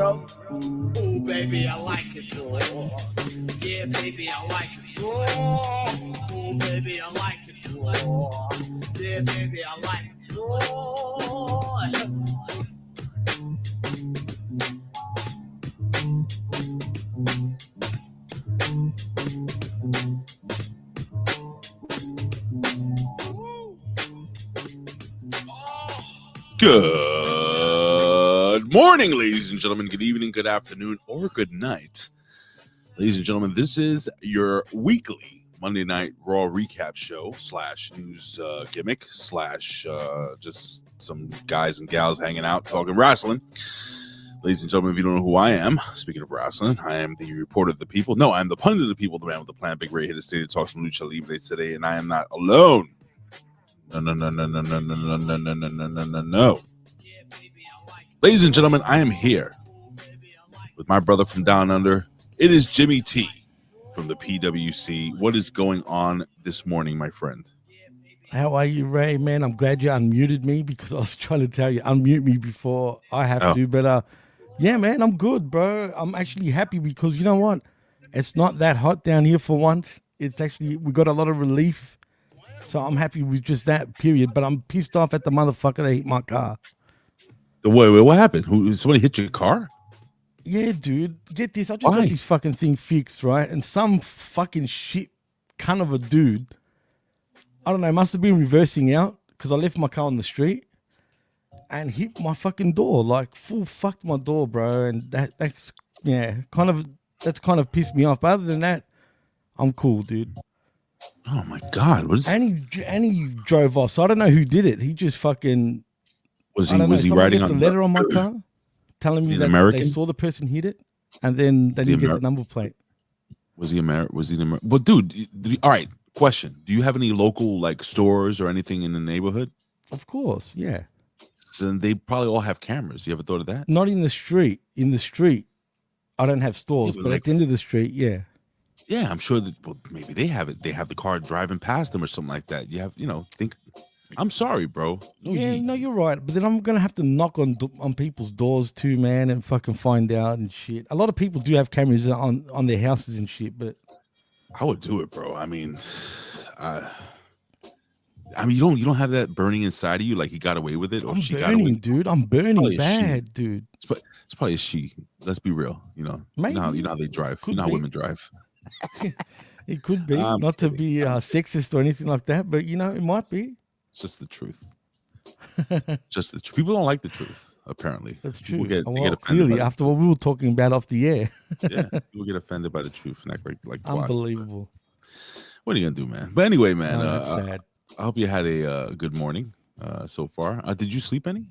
bro. Ooh, baby, I like it raw. Yeah, baby, I like it raw. Ooh, baby, I like it raw. Yeah, baby, I like it raw. Good morning, ladies and gentlemen. Good evening, good afternoon, or good night. Ladies and gentlemen, this is your weekly Monday Night Raw recap show / news gimmick / just some guys and gals hanging out talking wrestling. Ladies and gentlemen, if you don't know who I am, speaking of wrestling, I am the reporter of the people. No, I'm the pundit of the people, the man with the plan, Big Ray here to stay to talk some Lucha Libre today, and I am not alone. No. Ladies and gentlemen, I am here with my brother from down under. It is Jimmy T from the PWC. What is going on this morning, my friend? How are you, Ray? Man, I'm glad you unmuted me because I was trying to tell you, unmute me before I have to. But yeah, man, I'm good, bro. I'm actually happy because you know what? It's not that hot down here for once. It's actually, we got a lot of relief. So I'm happy with just that period. But I'm pissed off at the motherfucker that hit my car. Wait, what happened? Somebody hit your car? Yeah, dude. Get this. I just got this fucking thing fixed, right? And some fucking shit kind of a dude, I don't know, must have been reversing out because I left my car on the street and hit my fucking door. Like, full fucked my door, bro. And that's kind of pissed me off. But other than that, I'm cool, dude. Oh my God. And he drove off. So I don't know who did it. He just fucking... Was he riding on a letter on my car telling me that they saw the person hit it and then they didn't get the number plate. Was he American? Well, dude, all right, question. Do you have any local like stores or anything in the neighborhood? Of course, yeah. So they probably all have cameras. You ever thought of that? Not in the street. In the street, I don't have stores, but at the end of the street, yeah. Yeah, I'm sure that maybe they have it. They have the car driving past them or something like that. You have, think. I'm sorry, bro. No, you're right. But then I'm gonna have to knock on people's doors too, man, and fucking find out and shit. A lot of people do have cameras on their houses and shit, but I would do it, bro. I mean, you don't have that burning inside of you, like he got away with it, or she got away. Dude. I'm burning bad, dude. It's probably a she. Let's be real. Maybe. You know how they drive. You know how women drive. It could be, not to be sexist or anything like that, but it might be. It's just the truth. Just the truth. People don't like the truth, apparently. That's true. They get offended clearly, after what we were talking about off the air. Yeah, people get offended by the truth and act like twats. Unbelievable. What are you gonna do, man? But anyway, man, that's sad. I hope you had a good morning so far. Did you sleep any?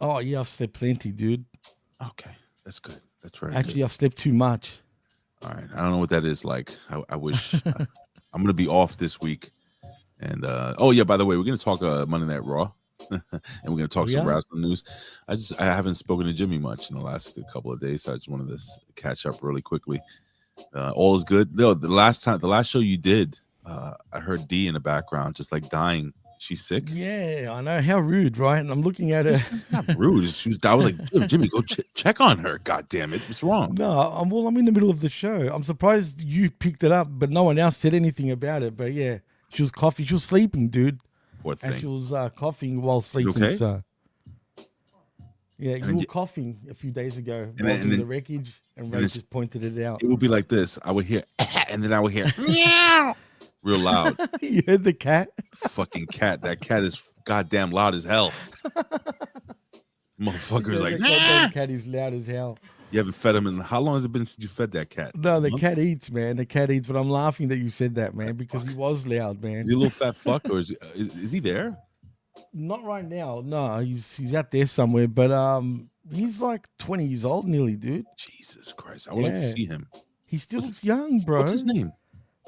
Oh yeah, I've slept plenty, dude. Okay, that's good. That's very Actually, good. I've slept too much. All right, I don't know what that is like. I wish I'm gonna be off this week. And by the way, we're gonna talk Monday Night Raw, and we're gonna talk some wrestling news. I haven't spoken to Jimmy much in the last couple of days, so I just wanted to catch up really quickly. All is good. No, the last show you did, I heard Dee in the background, just like dying. She's sick. Yeah, I know. How rude, right? And I'm looking at her. It's not rude. I was like, Jimmy, go check on her. God damn it, what's wrong? No, I'm in the middle of the show. I'm surprised you picked it up, but no one else said anything about it. But yeah. She was coughing. She was sleeping, dude. Poor thing. And she was coughing while sleeping. Okay? So, yeah, you were coughing a few days ago. And then the wreckage, and Ray just pointed it out. It would be like this. I would hear, and then I would hear, meow, real loud. You heard the cat? Fucking cat. That cat is goddamn loud as hell. Motherfucker's like, that cat is loud as hell. You haven't fed him how long has it been since you fed that cat? No, the cat eats, man. The cat eats, but I'm laughing that you said that, man, because he was loud, man. Is he a little fat fuck, or is he there? Not right now. No, he's out there somewhere, but he's like 20 years old nearly, dude. Jesus Christ. I would like to see him. He still looks young, bro. What's his name?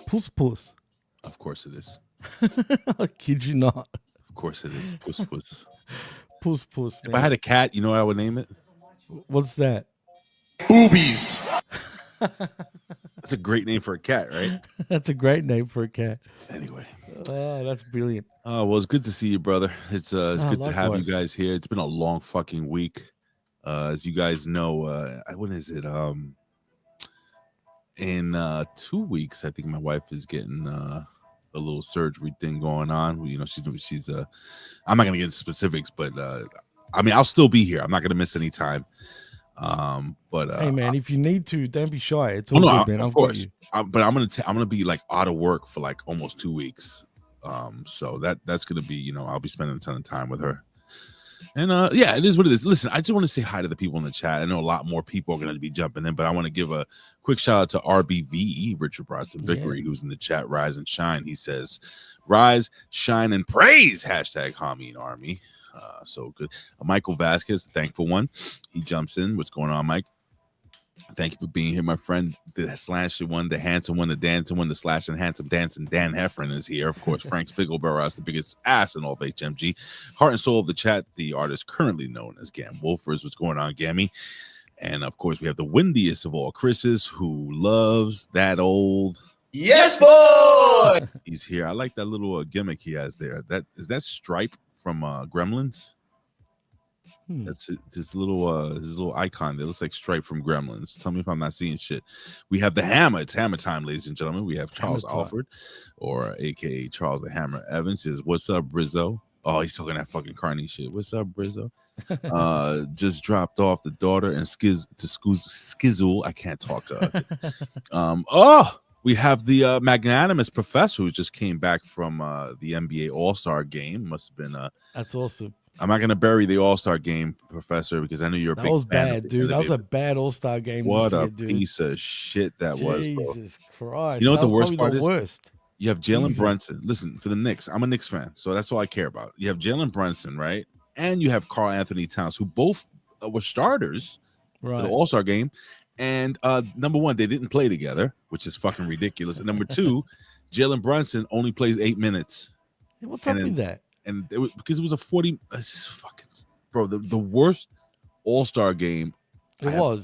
Puss Puss. Of course it is. I kid you not. Of course it is. Puss Puss. Puss Puss, man. If I had a cat, you know what I would name it? What's that? Boobies. That's a great name for a cat, right? That's a great name for a cat. Anyway. Oh, that's brilliant. Oh, well, it's good to see you, brother. It's good to have you guys here. It's been a long fucking week. As you guys know, when is it? In 2 weeks, I think my wife is getting a little surgery thing going on. You know, she's I'm not gonna get into specifics, but I mean, I'll still be here. I'm not gonna miss any time. But hey man, if you need to, don't be shy. It's all good, man. Of course. But I'm gonna be like out of work for like almost 2 weeks. So that's gonna be, you know, I'll be spending a ton of time with her. And yeah, it is what it is. Listen, I just want to say hi to the people in the chat. I know a lot more people are going to be jumping in, but I want to give a quick shout out to RBVE, Richard Bronson Vickery, who's in the chat. Rise and shine. He says, "Rise, shine, and praise." Hashtag Hamin Army. So good. Michael Vasquez, the thankful one. He jumps in. What's going on, Mike? Thank you for being here, my friend. The slasher one, the handsome one, the dancing one, the slash and handsome dancing Dan Heffron is here. Of course, Frank Spiegelbauer, the biggest ass in all of HMG. Heart and soul of the chat, the artist currently known as Gam Wolfers. What's going on, Gammy? And of course, we have the windiest of all Chris's, who loves that old. Yes, boy. He's here. I like that little gimmick he has there. Is that Stripe from Gremlins? That's his little icon that looks like Stripe from Gremlins. Tell me if I'm not seeing shit. We have the Hammer. It's Hammer time, ladies and gentlemen. We have Charles Alford, or aka Charles the Hammer Evans. Says, "What's up, Brizzo?" Oh, he's talking that fucking Carney shit. What's up, Brizzo? Just dropped off the daughter and Skizzle. I can't talk. We have the magnanimous professor who just came back from the NBA All-Star game. Must have been that's awesome. I'm not gonna bury the All-Star game, Professor, because I know you're a big fan. That was bad, dude. That was a bad All-Star game. What a piece of shit that was, bro. Jesus Christ. You know what the worst part is? Worst. You have Jalen Brunson. Listen, for the Knicks, I'm a Knicks fan, so that's all I care about. You have Jalen Brunson, right? And you have Karl Anthony Towns, who both were starters for the All-Star game. And number one, they didn't play together, which is fucking ridiculous. And number two, Jalen Brunson only plays 8 minutes. Hey, what's up with that? And it was because it was a 40 fucking bro, the worst All-Star game ever.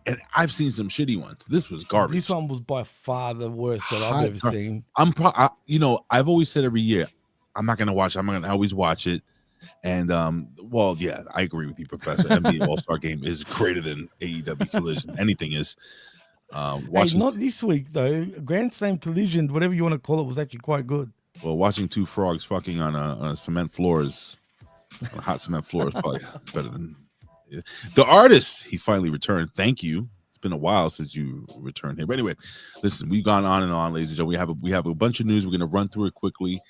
And I've seen some shitty ones. This was garbage. This one was by far the worst that I've ever seen. I've always said every year, I'm not gonna watch. I'm gonna always watch it. And well, yeah, I agree with you, Professor. NBA All-Star game is greater than AEW Collision. Anything is. Hey, not this week though. Grand Slam Collision, whatever you want to call it, was actually quite good. Well, watching two frogs fucking on a cement floor is on a hot cement floor is probably better than the artist. He finally returned. Thank you. It's been a while since you returned here. But anyway, listen, we've gone on and on, ladies and gentlemen. We have a bunch of news. We're gonna run through it quickly.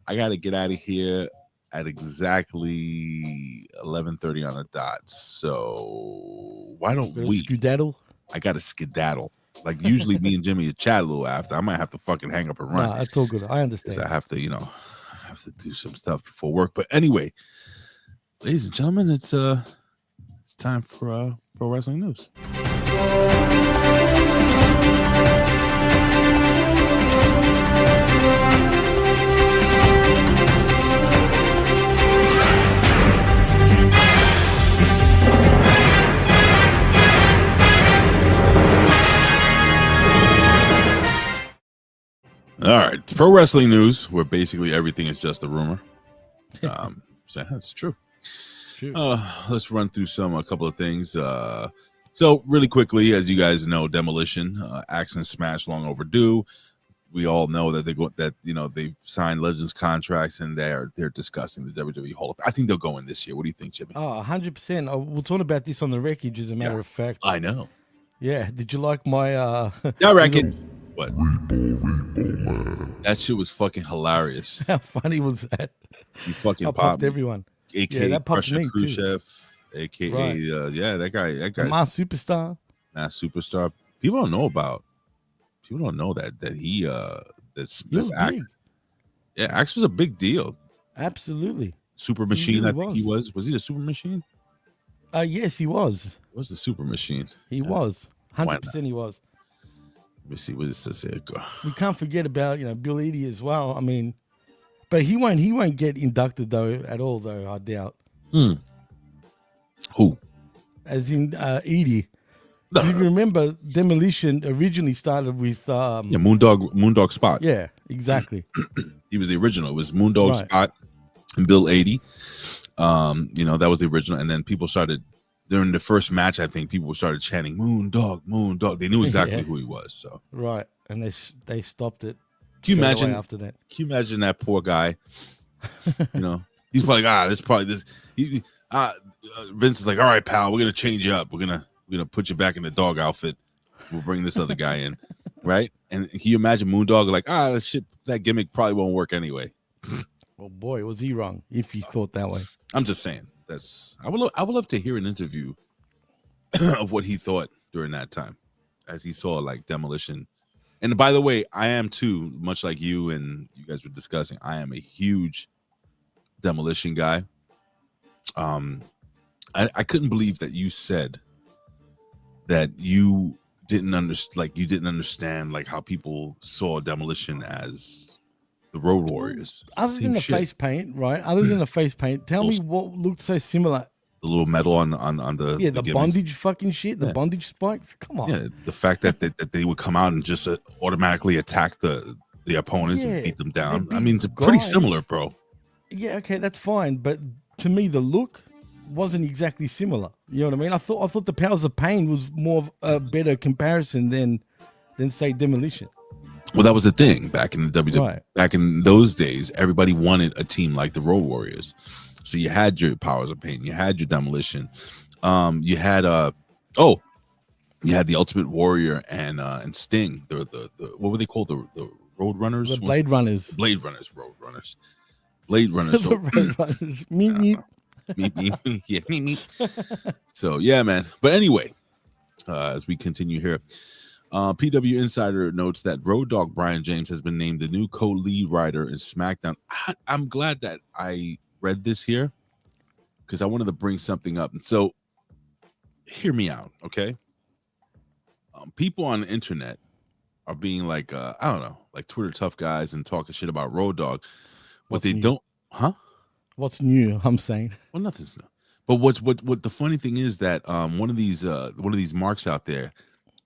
I gotta get out of here at exactly 11:30 on the dot. So why don't we skedaddle? I gotta skedaddle. Like usually me and Jimmy chat a little after. I might have to fucking hang up and run. Nah, that's all good. I understand. I have to, do some stuff before work. But anyway, ladies and gentlemen, it's time for pro wrestling news. All right, it's pro wrestling news, where basically everything is just a rumor. So that's true. Let's run through a couple of things. So really quickly, as you guys know, Demolition, Axe and Smash, long overdue. We all know that they've signed Legends contracts and they're discussing the WWE Hall of Fame. I think they'll go in this year. What do you think, Jimmy? 100%. We'll talk about this on the wreckage, as a matter of fact. I know. Yeah. Did you like my that wreckage? What? That shit was fucking hilarious. How funny was that? You fucking popped everyone. AKA that popped me Khrushchev, AKA that guy. Mass Superstar. People don't know that he this Axe. Yeah, Axe was a big deal. Absolutely. Super Machine, I think he was. Was he the Super Machine? Yes, he was. It was the Super Machine. He was. 100% he was. Let me see what this says here. We can't forget about Bill Eadie as well. I mean, but he won't get inducted though at all though. I doubt. Who? As in Eadie. No. You remember Demolition originally started with Moondog Spot. Yeah, exactly. He was the original. It was Moondog Spot and Bill Eadie. That was the original, and then people started during the first match, I think people started chanting "Moon Dog, Moon Dog." They knew exactly who he was. So right, and they stopped it. Can you imagine after that? Can you imagine that poor guy? You know, he's probably this. Vince is like, all right, pal, we're gonna change you up. We're gonna put you back in the dog outfit. We'll bring this other guy in, right? And can you imagine Moondog like, that gimmick probably won't work anyway. Well, boy, was he wrong if he thought that way. I'm just saying. I would love to hear an interview of what he thought during that time, as he saw like Demolition. And by the way, I am too, much like you and you guys were discussing. I am a huge Demolition guy. I couldn't believe that you said that you didn't understand like how people saw Demolition as the Road Warriors. Other than the face paint, right? Other than the face paint, tell me what looked so similar. The little metal on the the bondage fucking shit, the bondage spikes. Come on. Yeah, the fact that they would come out and just automatically attack the opponents and beat them down. I mean, it's pretty similar, bro. Yeah, okay, that's fine, but to me, the look wasn't exactly similar. You know what I mean? I thought the Powers of Pain was more of a better comparison than say Demolition. Well, that was the thing back in the WWE. Right. Back in those days, everybody wanted a team like the Road Warriors. So you had your Powers of Pain, you had your Demolition, you had you had the Ultimate Warrior and Sting. The what were they called? The Road Runners? The Blade Runners. Blade Runners, Road Runners. Blade Runners. The Road Runners. Meep. Yeah, meep. So yeah, man. But anyway, as we continue here, PW Insider notes that Road Dogg Brian James has been named the new co-lead writer in SmackDown. I'm glad that I read this here because I wanted to bring something up. And so hear me out, okay? People on the internet are being like, I don't know, like Twitter tough guys and talking shit about Road Dogg. What they don't, huh? What's new? I'm saying. Well, nothing's new. But what the funny thing is that one of these marks out there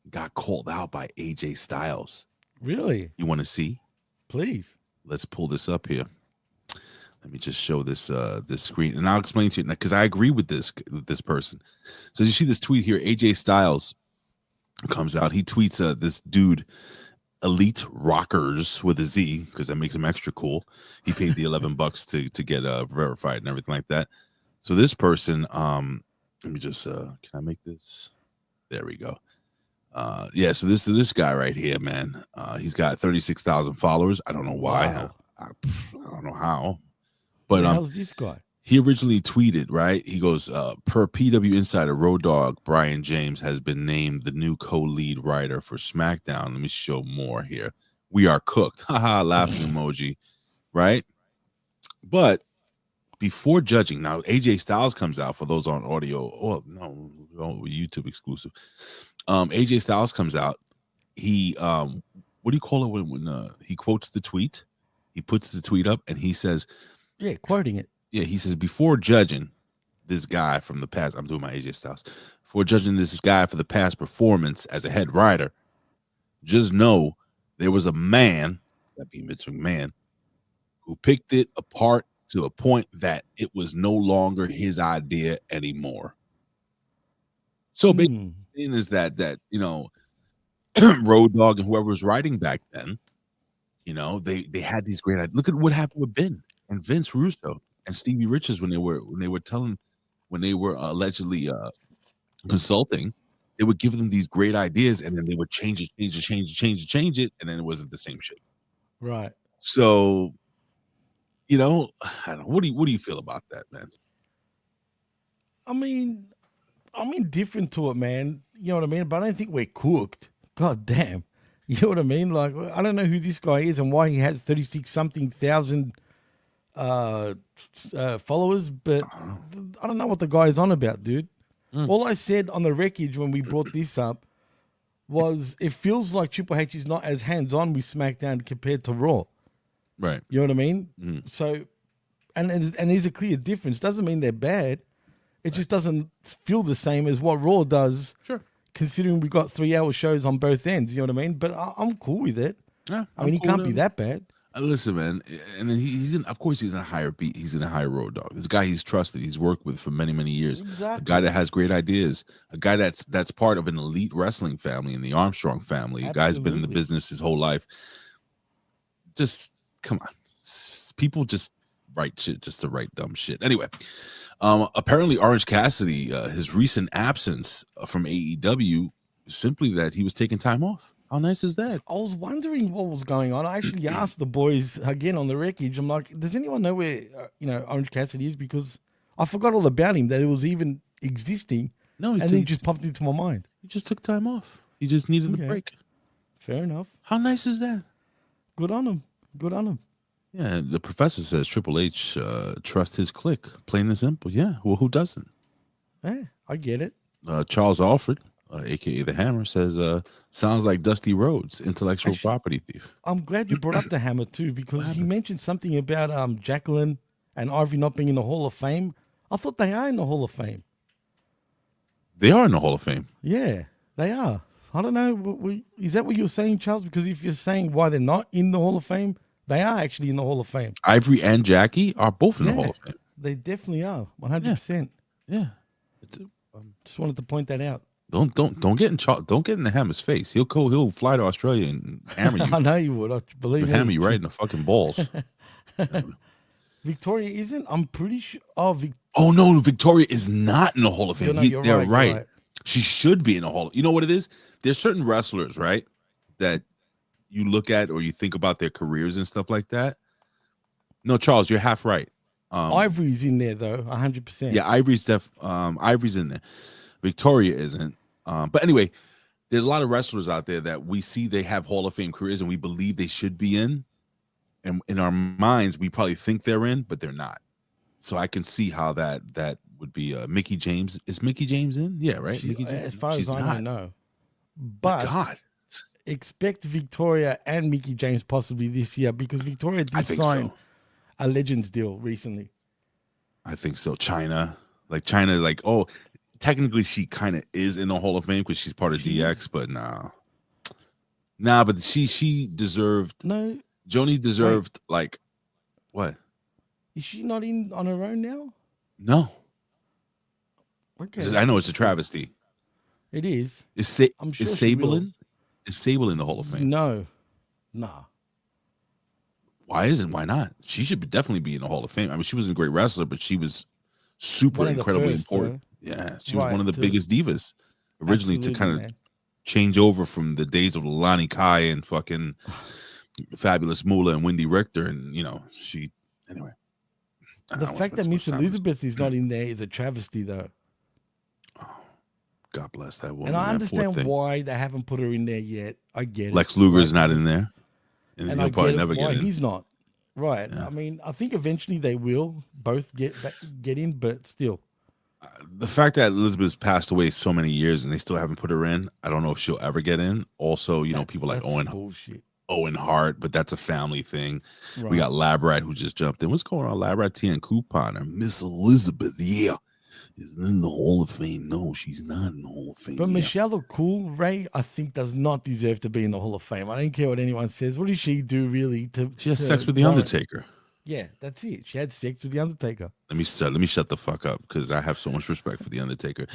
got called out by AJ Styles. Really? You want to see? Please. Let's pull this up here. Let me just show this this screen, and I'll explain to you because I agree with this person. So you see this tweet here. AJ Styles comes out. He tweets this dude, Elite Rockers with a Z, because that makes him extra cool. He paid the $11 to get verified and everything like that. So this person, let me just can I make this? There we go. Yeah, so this guy right here, man. He's got 36,000 followers. I don't know why. Wow. I don't know how. But how's this guy? He originally tweeted, right? He goes, per PW Insider, Road Dogg Brian James has been named the new co-lead writer for SmackDown. Let me show more here. We are cooked. Haha, laughing emoji, right? But before judging, now AJ Styles comes out for those on audio. Oh, no, YouTube exclusive. AJ Styles comes out. He, what do you call it when he quotes the tweet? He puts the tweet up and he says, yeah, quoting it. Yeah, he says, before judging this guy from the past, I'm doing my AJ Styles, before judging this guy for the past performance as a head writer, just know there was a man, that being Vince McMahon, who picked it apart to a point that it was no longer his idea anymore. So basically, is that you know, Road Dogg and whoever was writing back then, you know, they had these great ideas. Look at what happened with Ben and Vince Russo and Stevie Richards when they were allegedly consulting. They would give them these great ideas and then they would change it, and then it wasn't the same shit. Right. So, you know, I don't know. What do you feel about that, man? I mean, I'm indifferent to it, man. You know what I mean? But I don't think we're cooked. God damn. You know what I mean? Like, I don't know who this guy is and why he has 36-something thousand followers, but I don't know what the guy is on about, dude. All I said on the wreckage when we brought this up was it feels like Triple H is not as hands-on with SmackDown compared to Raw. Right. You know what I mean? So, and there's a clear difference. Doesn't mean they're bad. It just doesn't feel the same as what Raw does. Sure. Considering we got 3-hour shows on both ends, you know what I mean? But I'm cool with it. Yeah, I mean, he can't be that bad. Listen, man, and then he's gonna, of course, he's gonna hire beat. He's gonna hire Road Dogg. This guy he's trusted. He's worked with for many, many years. Exactly. A guy that has great ideas. A guy that's part of an elite wrestling family in the Armstrong family. A guy's been in the business his whole life. Just come on, people just write shit just to write dumb shit. Anyway, apparently Orange Cassidy, his recent absence from AEW, simply that he was taking time off. How nice is that? I was wondering what was going on. I actually asked the boys again on the wreckage. I'm like, does anyone know where Orange Cassidy is? Because I forgot all about him, that it was even existing. No, and then it just popped into my mind. He just took time off. He just needed the break. Fair enough. How nice is that? Good on him. Good on him. Yeah, the professor says Triple H trust his clique. Plain and simple. Yeah, well, who doesn't? Yeah, I get it. Charles Alfred, a.k.a. The Hammer, says, sounds like Dusty Rhodes, intellectual property thief. I'm glad you brought up The Hammer, too, because he mentioned something about Jacqueline and Ivory not being in the Hall of Fame. I thought they are in the Hall of Fame. They are in the Hall of Fame. Yeah, they are. I don't know. Is that what you're saying, Charles? Because if you're saying why they're not in the Hall of Fame, they are actually in the Hall of Fame. Ivory and Jackie are both in the Hall of Fame. They definitely are. 100%. Yeah. Just wanted to point that out. Don't get in the Hammer's face. He'll fly to Australia and hammer you. I know you would. I believe me. Hammer you right in the fucking balls. Victoria isn't. I'm pretty sure. Oh no, Victoria is not in the Hall of Fame. They're right. She should be in the Hall. You know what it is? There's certain wrestlers, right, that you look at or you think about their careers and stuff like that. No, Charles, you're half right. Ivory's in there though, 100%. Yeah, Ivory's in there. Victoria isn't. But anyway, there's a lot of wrestlers out there that we see they have Hall of Fame careers and we believe they should be in. And in our minds, we probably think they're in, but they're not. So I can see how that would be. Mickie James. Is Mickie James in? Yeah, right. Mickie James. As far as I don't know. But God, expect Victoria and Mickie James possibly this year because Victoria did sign a Legends deal recently. I think so. China, technically she kind of is in the Hall of Fame because she's part of DX, but but she deserved. No, Joni deserved what? Is she not in on her own now? No. Okay. I know it's a travesty. It is. I'm sure is Sable in? Is Sable in the Hall of Fame? No. Nah. Why isn't? Why not? She should definitely be in the Hall of Fame. I mean, she was a great wrestler, but she was super incredibly important. Yeah, she was one of the biggest divas originally to kind of change over from the days of Lonnie Kai and fucking Fabulous Moolah and Wendy Richter, and she anyway. The fact that Miss Elizabeth is not in there is a travesty, though. Oh, God bless that woman. And I understand why they haven't put her in there yet. I get it. Lex Luger is not in there, and he'll probably never get in. He's not. Right. Yeah. I mean, I think eventually they will both get in, but still. The fact that Elizabeth's passed away so many years and they still haven't put her in, I don't know if she'll ever get in. Also, people like Owen Hart, but that's a family thing. Right. We got Labrat who just jumped in. What's going on, Labrat? T and Coupon or Miss Elizabeth? Yeah, is in the Hall of Fame. No, she's not in the Hall of Fame. But Michelle O'Cool, Ray, I think does not deserve to be in the Hall of Fame. I don't care what anyone says. What does she do really? She has sex with the Undertaker. Yeah, that's it. She had sex with the Undertaker. Let me shut the fuck up because I have so much respect for the Undertaker.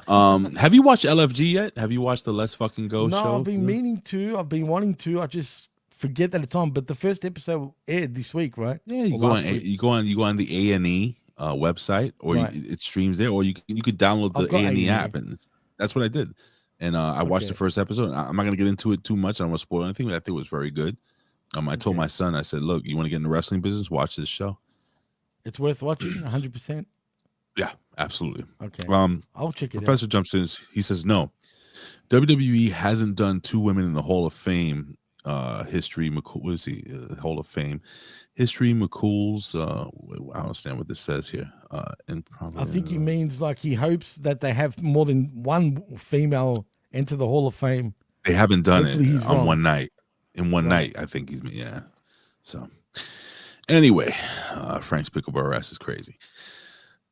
Have you watched LFG yet? Have you watched the Let's Fucking Go show? No, I've been meaning to. I've been wanting to. I just forget that it's on. But the first episode aired this week, right? Yeah, you go on the A&E website, or it streams there, or you could download the A&E app, and that's what I did. And I watched the first episode. I'm not gonna get into it too much. I don't want to spoil anything, but I think it was very good. I told my son, I said, look, you want to get in the wrestling business? Watch this show. It's worth watching, 100%. Yeah, absolutely. Okay. I'll check it out. Professor jumps in. He says, no. WWE hasn't done two women in the Hall of Fame. History McCool, what is he? Hall of Fame. History McCool's, I don't understand what this says here. I think he means like he hopes that they have more than one female enter the Hall of Fame. They haven't done it on one night. In one night, I think he's So anyway, Frank's pickleball ass is crazy.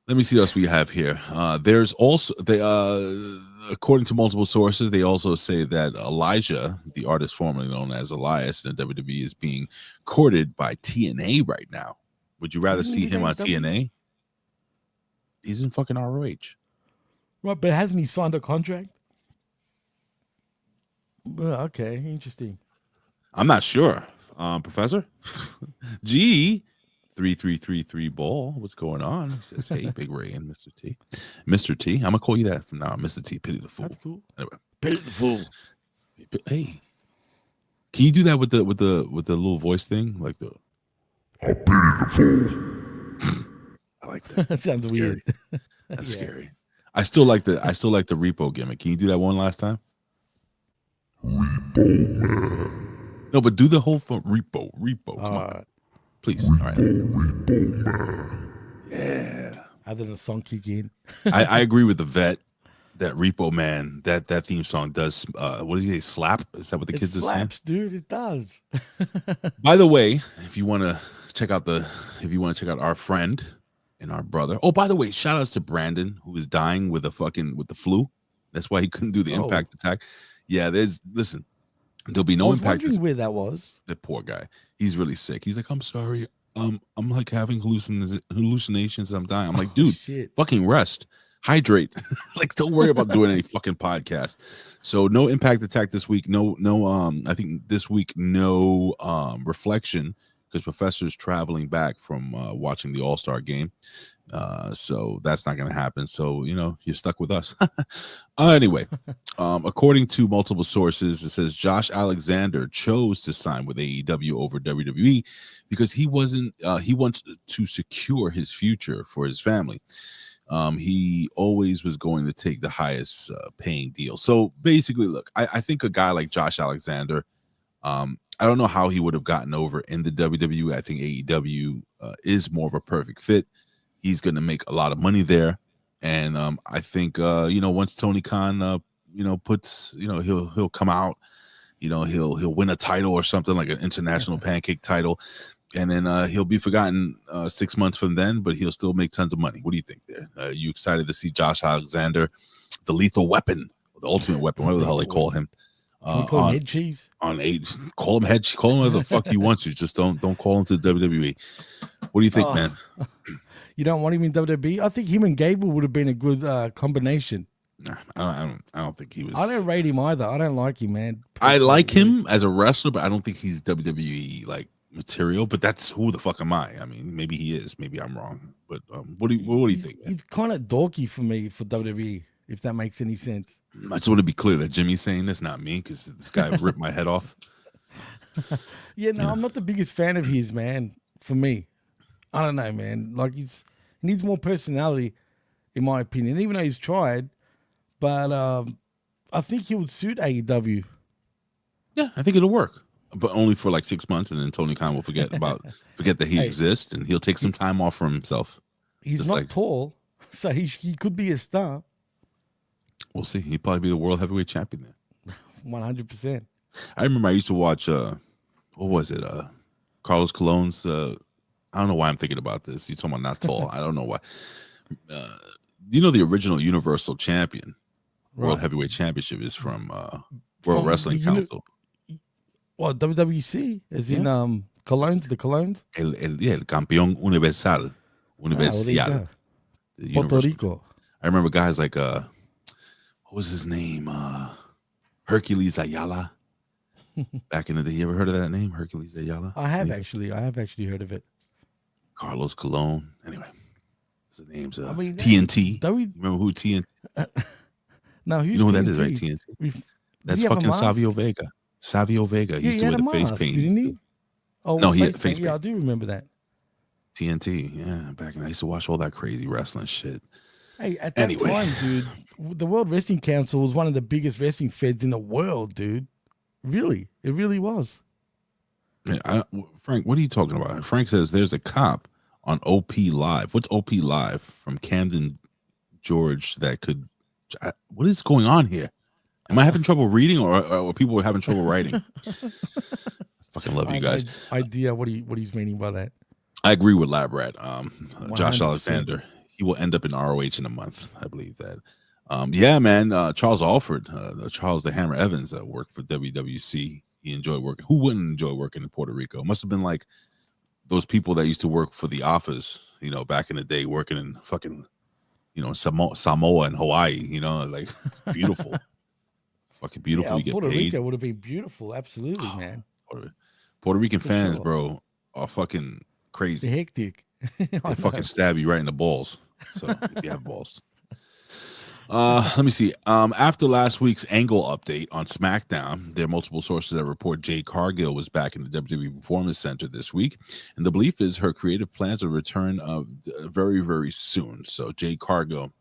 Let me see what else we have here. There's also according to multiple sources, they also say that Elijah, the artist formerly known as Elias in the WWE, is being courted by TNA right now. Would you rather see him on TNA? He's in fucking ROH. Right, but hasn't he signed a contract? Well, okay, interesting. I'm not sure. Professor? G 3333 ball. What's going on? He says, hey, Big Ray and Mr. T. Mr. T. I'm gonna call you that from now on. Mr. T, pity the fool. That's cool. Anyway. Pity the fool. Hey. Can you do that with the little voice thing? Like the I pity the fool. I like that. That sounds weird. That's scary. I still like the repo gimmick. Can you do that one last time? Repo man. No, but do the whole repo. Come on. Please. Repo, All right. repo man. Yeah. Other than the song kick in. I agree with the vet that Repo Man, that theme song does what do you say, slap? Is that what the kids are saying? Slaps, dude, it does. By the way, if you want to check out our friend and our brother. Oh, by the way, shout outs to Brandon, who is dying with the flu. That's why he couldn't do the impact attack. Yeah, there'll be no impact. I was wondering where that was. The poor guy. He's really sick. He's like, I'm sorry. I'm like having hallucinations. I'm dying. I'm like, dude, fucking rest, hydrate. Like, don't worry about doing any fucking podcast. So no impact attack this week. No. I think this week no reflection because Professor's traveling back from watching the All-Star game. So that's not going to happen. So, you're stuck with us. Anyway, according to multiple sources, it says Josh Alexander chose to sign with AEW over WWE because he wants to secure his future for his family. He always was going to take the highest paying deal. So basically, look, I think a guy like Josh Alexander, I don't know how he would have gotten over in the WWE. I think AEW is more of a perfect fit. He's going to make a lot of money there. And I think, once Tony Khan, puts, he'll come out, he'll win a title or something like an international pancake title. And then he'll be forgotten 6 months from then, but he'll still make tons of money. What do you think there? You excited to see Josh Alexander, the lethal weapon, the ultimate weapon, whatever the hell they call him? Call him head cheese? Call him head cheese. Call him whatever the fuck you want to. Just don't call him to the WWE. What do you think, man? You don't want him in WWE? I think him and Gable would have been a good combination. Nah, I don't think he was. I don't rate him either. I don't like him, man. I like him as a wrestler, but I don't think he's WWE like material. But that's who the fuck am I? I mean, maybe he is. Maybe I'm wrong. But what do you think, man? He's kind of dorky for me for WWE, if that makes any sense. I just want to be clear that Jimmy's saying this, not me, because this guy ripped my head off. I'm not the biggest fan of his, man. For me, I don't know, man. Like he needs more personality, in my opinion. Even though he's tried, but I think he would suit AEW. Yeah, I think it'll work, but only for like 6 months, and then Tony Khan will forget that he exists, and he'll take some time off from himself. He's not tall, so he could be a star. We'll see. He'd probably be the world heavyweight champion then. 100%. I remember I used to watch what was it? Carlos Colon's I don't know why I'm thinking about this. You're talking about not tall. I don't know why. The original Universal Champion, World Heavyweight Championship is from World Wrestling Council. Well, WWC is in Colognes, the Colognes. El campeón universal. Puerto Rico. I remember guys like what was his name? Hercules Ayala. Back in the day, you ever heard of that name, Hercules Ayala? I have actually heard of it. Carlos Colon. Anyway, the name's TNT. Remember who TNT? No, you know who that is, right? TNT. That's fucking Savio Vega. Savio Vega. He used to wear the face paint. Didn't he? Oh, no, he had face paint. Yeah, I do remember that. TNT. Yeah, back in I used to watch all that crazy wrestling shit. Hey, at that time, dude, the World Wrestling Council was one of the biggest wrestling feds in the world, dude. Really, it really was. Yeah, Frank, what are you talking about? Frank says there's a cop on OP Live. What's OP Live from Camden, George? That could. What is going on here? Am I having trouble reading, or people are having trouble writing? Fucking love you guys. Idea what he's meaning by that. I agree with Lab Rat. Josh Alexander. He will end up in ROH in a month. I believe that. Yeah, man. Charles Alford, Charles the Hammer Evans, worked for WWC. He enjoyed working. Who wouldn't enjoy working in Puerto Rico? Must have been like those people that used to work for the office, back in the day, working in fucking, Samoa and Hawaii. Like beautiful, fucking beautiful. Yeah, You get Puerto paid. Rico would have been beautiful. Absolutely, man. Puerto Rican For fans, sure. bro, are fucking crazy. They're hectic. They fucking stab you right in the balls. So if you have balls. Let me see. After last week's Angle update on SmackDown, there are multiple sources that report Jade Cargill was back in the WWE Performance Center this week, and the belief is her creative plans will return very, very soon. So Jade Cargill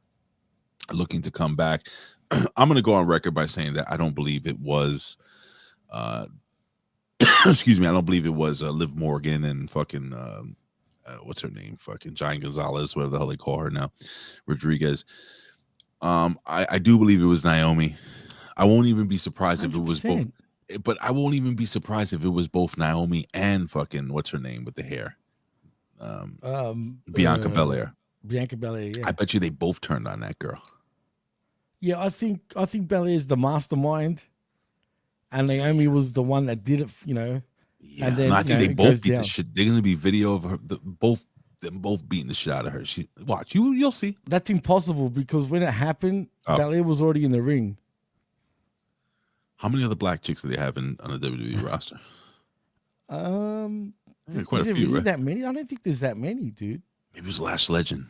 looking to come back. I'm going to go on record by saying that I don't believe it was. Excuse me. I don't believe it was Liv Morgan and fucking what's her name? Fucking Giant Gonzalez, whatever the hell they call her now, Rodriguez. I do believe it was Naomi. I won't even be surprised 100%. If it was both. But I won't even be surprised if it was both Naomi and fucking what's her name with the hair, Bianca Belair. Bianca Belair. Yeah. I bet you they both turned on that girl. Yeah, I think Belair is the mastermind, and Naomi was the one that did it. Yeah, and then I think they both beat the shit. They're gonna be video of her. Both beating the shit out of her. You'll see. That's impossible because when it happened, Belair was already in the ring. How many other black chicks do they have on the WWE roster? Quite a few, really right? That many? I don't think there's that many, dude. Maybe it was Lash Legend.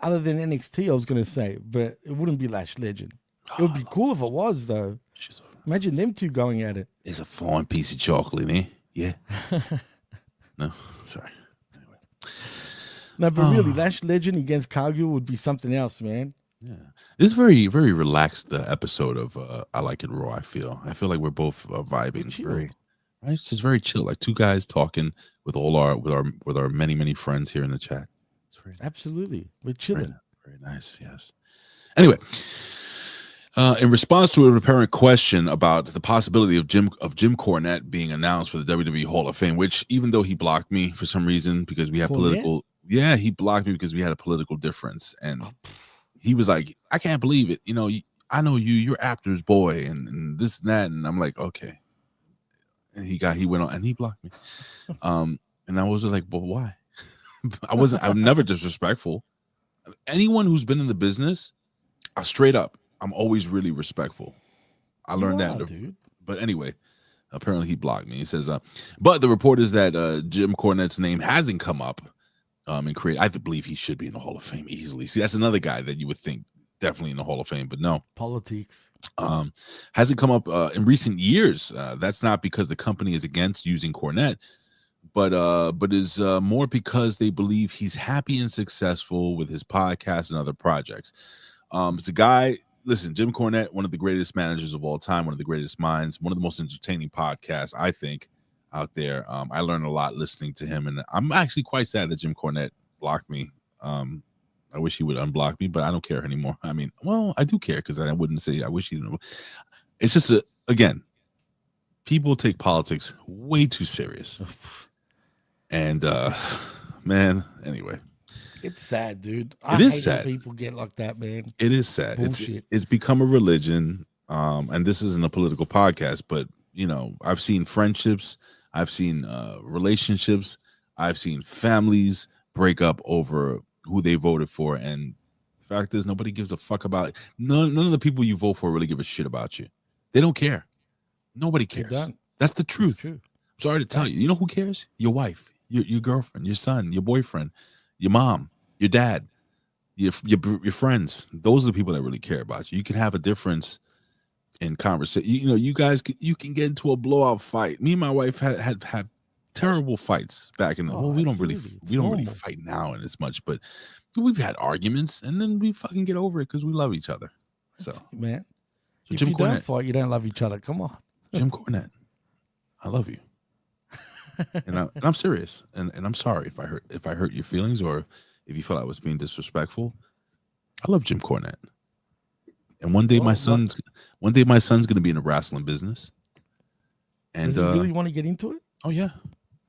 Other than NXT, I was gonna say, but it wouldn't be Lash Legend. It would be cool if it was, though. Imagine them two going at it. It's a fine piece of chocolate, eh? Yeah. No, sorry. No, but really, Lash Legend against Cargill would be something else, man. Yeah, this is very, very relaxed episode of I Like It Raw. I feel like we're both vibing very, right? It's just very chill, like two guys talking with our many friends here in the chat. It's very absolutely, we're chilling. Very nice, yes. Anyway, in response to a apparent question about the possibility of Jim Cornette being announced for the WWE Hall of Fame, which even though he blocked me for some reason because we had political. Yeah, he blocked me because we had a political difference, and he was like, "I can't believe it. I know you're Apter's boy, and this and that." And I'm like, "Okay." And he went on and he blocked me. And I was like, "But why?" I'm never disrespectful. Anyone who's been in the business, straight up, I'm always really respectful. I learned that, dude. But anyway. Apparently, he blocked me. He says, but the report is that Jim Cornette's name hasn't come up. And I believe he should be in the Hall of Fame easily. See, that's another guy that you would think definitely in the Hall of Fame, but no. Politics. Hasn't come up in recent years. That's not because the company is against using Cornette, but is more because they believe he's happy and successful with his podcast and other projects. It's a guy. Listen, Jim Cornette, one of the greatest managers of all time, one of the greatest minds, one of the most entertaining podcasts, I think, out there. I learned a lot listening to him, and I'm actually quite sad that Jim Cornette blocked me. I wish he would unblock me, but I don't care anymore. I mean, well, I do care because I wouldn't say I wish he didn't. It's just again, people take politics way too serious, and man, anyway. It's sad, dude. It is sad. People get like that, man. It is sad. Bullshit. It's become a religion. And this isn't a political podcast, but I've seen friendships, I've seen relationships, I've seen families break up over who they voted for. And the fact is, nobody gives a fuck about it. None of the people you vote for really give a shit about you. They don't care. Nobody cares. That's the truth. I'm sorry to tell you. You know who cares? Your wife, your girlfriend, your son, your boyfriend, your mom, your dad, your friends. Those are the people that really care about you. You can have a difference in conversation. You guys you can get into a blowout fight. Me and my wife had terrible fights back in the we don't really fight now and as much, but we've had arguments and then we fucking get over it because we love each other. So man, so if Jim you Cornette, don't fight, you don't love each other. Come on. Jim Cornette, I love you. and I'm serious, and I'm sorry if I hurt your feelings or if you felt I was being disrespectful. I love Jim Cornette, and one day my son's going to be in the wrestling business. And does he really want to get into it? Oh yeah,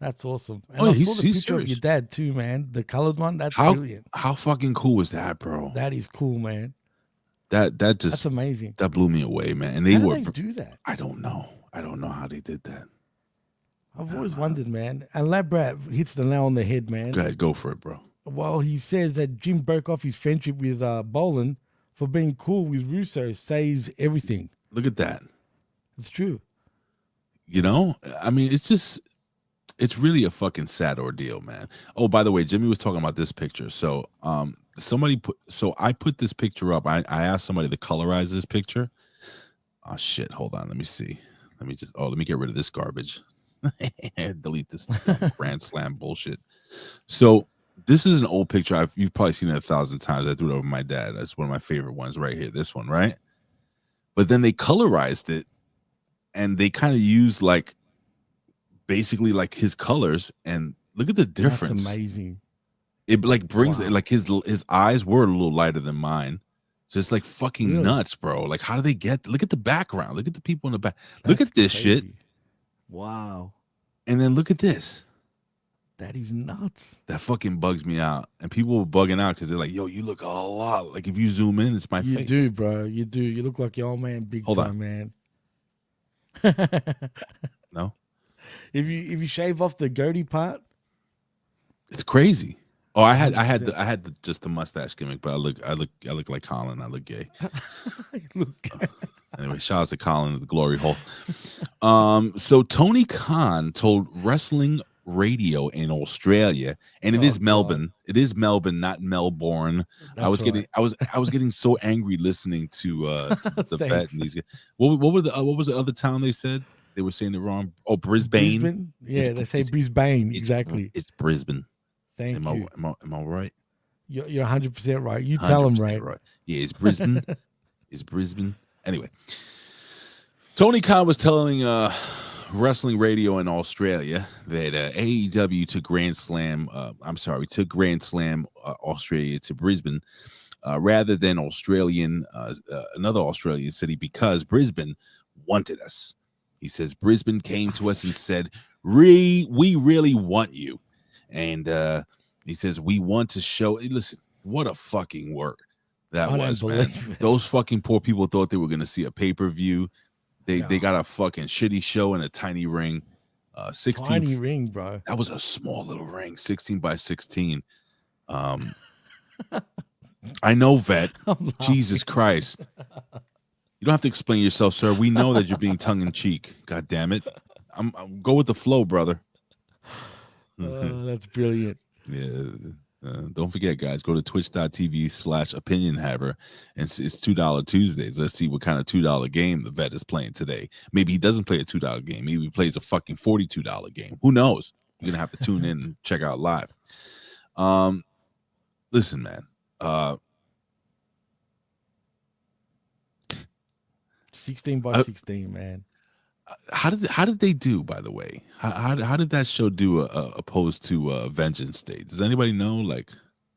that's awesome. And I saw the picture serious. of your dad too, man. The colored one. That's brilliant. How fucking cool was that, bro? That is cool, man. That That's just amazing. that blew me away, man. And How do they do that? I don't know how they did that. I've always wondered, man. And Labrat hits the nail on the head, man. Go ahead, go for it, bro. Well, he says that Jim broke off his friendship with Bolin for being cool with Russo, saves everything. Look at that. It's true. You know, I mean, it's really a fucking sad ordeal, man. Oh, by the way, Jimmy was talking about this picture. So, I put this picture up. I asked somebody to colorize this picture. Oh shit, hold on. Let me see. Let me get rid of this garbage. Delete this Grand Slam bullshit. So, this is an old picture. You've probably seen it 1,000 times. I threw it over my dad. That's one of my favorite ones right here. This one, right? But then they colorized it, and they kind of used basically like his colors, and look at the difference. That's amazing. It like brings it, like his eyes were a little lighter than mine. So it's like fucking nuts, bro. Like, how do they look at the background? Look at the people in the back. Look at this shit. Wow. And then look at this. That is nuts. That fucking bugs me out. And people were bugging out because they're like, yo, you look a lot. Like, if you zoom in, it's my face. You do, bro. You do. You look like your old man big time, man. No? If you shave off the goatee part, it's crazy. Oh, I had just the mustache gimmick, but I look like Colin. I look gay. Anyway, shout out to Colin at the Glory Hole. So Tony Khan told Wrestling Radio in Australia, and it is Melbourne. It is Melbourne, not Melbourne. I was getting so angry listening to the vet and these guys. What was the other town they said? They were saying it wrong. Oh, Brisbane. Yeah, they say Brisbane. Exactly. It's Brisbane. Thank you. Am I right? You're 100% right. You tell them right. Yeah, it's Brisbane. It's Brisbane. Anyway, Tony Khan was telling Wrestling Radio in Australia that AEW took Grand Slam. Took Grand Slam Australia to Brisbane rather than another Australian city because Brisbane wanted us. He says Brisbane came to us and said, we really want you. And he says, we want to show. Listen, what a fucking work that was, man. Those fucking poor people thought they were going to see a pay-per-view. They got a fucking shitty show in a tiny ring. 16 tiny ring, bro. That was a small little ring, 16 by 16. I know, vet. Jesus Christ. You don't have to explain yourself, sir. We know that you're being tongue-in-cheek. God damn it. I'm go with the flow, brother. That's brilliant. Yeah. Don't forget, guys, go to twitch.tv/opinionhaver, and it's $2 Tuesdays. Let's see what kind of $2 game the vet is playing today. Maybe he doesn't play a $2 game. Maybe he plays a fucking $42 game. Who knows? You're going to have to tune in and check out live. Listen, man. 16 by 16, man. How did they do, by the way? How did that show do opposed to Vengeance Day? Does anybody know? Like,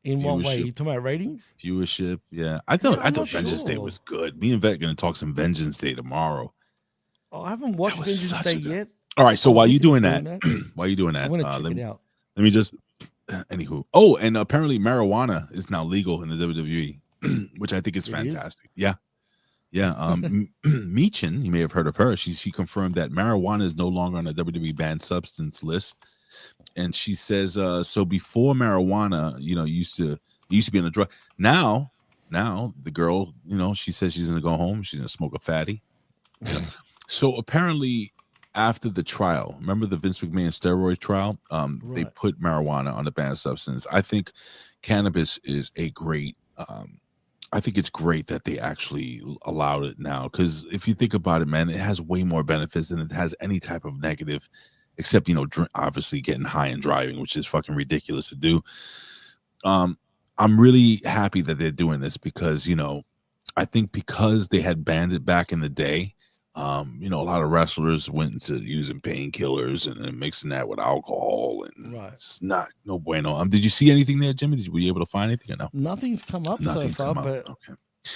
in what way? You talking about ratings? Viewership? Yeah, I thought Vengeance Day was good. Me and Vet gonna talk some Vengeance Day tomorrow. Oh, I haven't watched Vengeance Day yet. All right, so while you doing that, I'm let gonna check it out. Let me just. Anywho, oh, and apparently marijuana is now legal in the WWE, which I think is fantastic. Yeah. Yeah, Meechin, you may have heard of her. She confirmed that marijuana is no longer on the WWE banned substance list, and she says, so before marijuana, used to be in a drug. Now the girl, she says she's gonna go home. She's gonna smoke a fatty. So apparently, after the trial, remember the Vince McMahon steroid trial? They put marijuana on the banned substance. I think cannabis is a great. I think it's great that they actually allowed it now, because if you think about it, man, it has way more benefits than it has any type of negative, except obviously getting high and driving, which is fucking ridiculous to do. I'm really happy that they're doing this because I think because they had banned it back in the day, a lot of wrestlers went into using painkillers and then mixing that with alcohol, and it's no bueno. Did you see anything there, Jimmy? Were you able to find anything or no? Nothing's come up so far, but okay.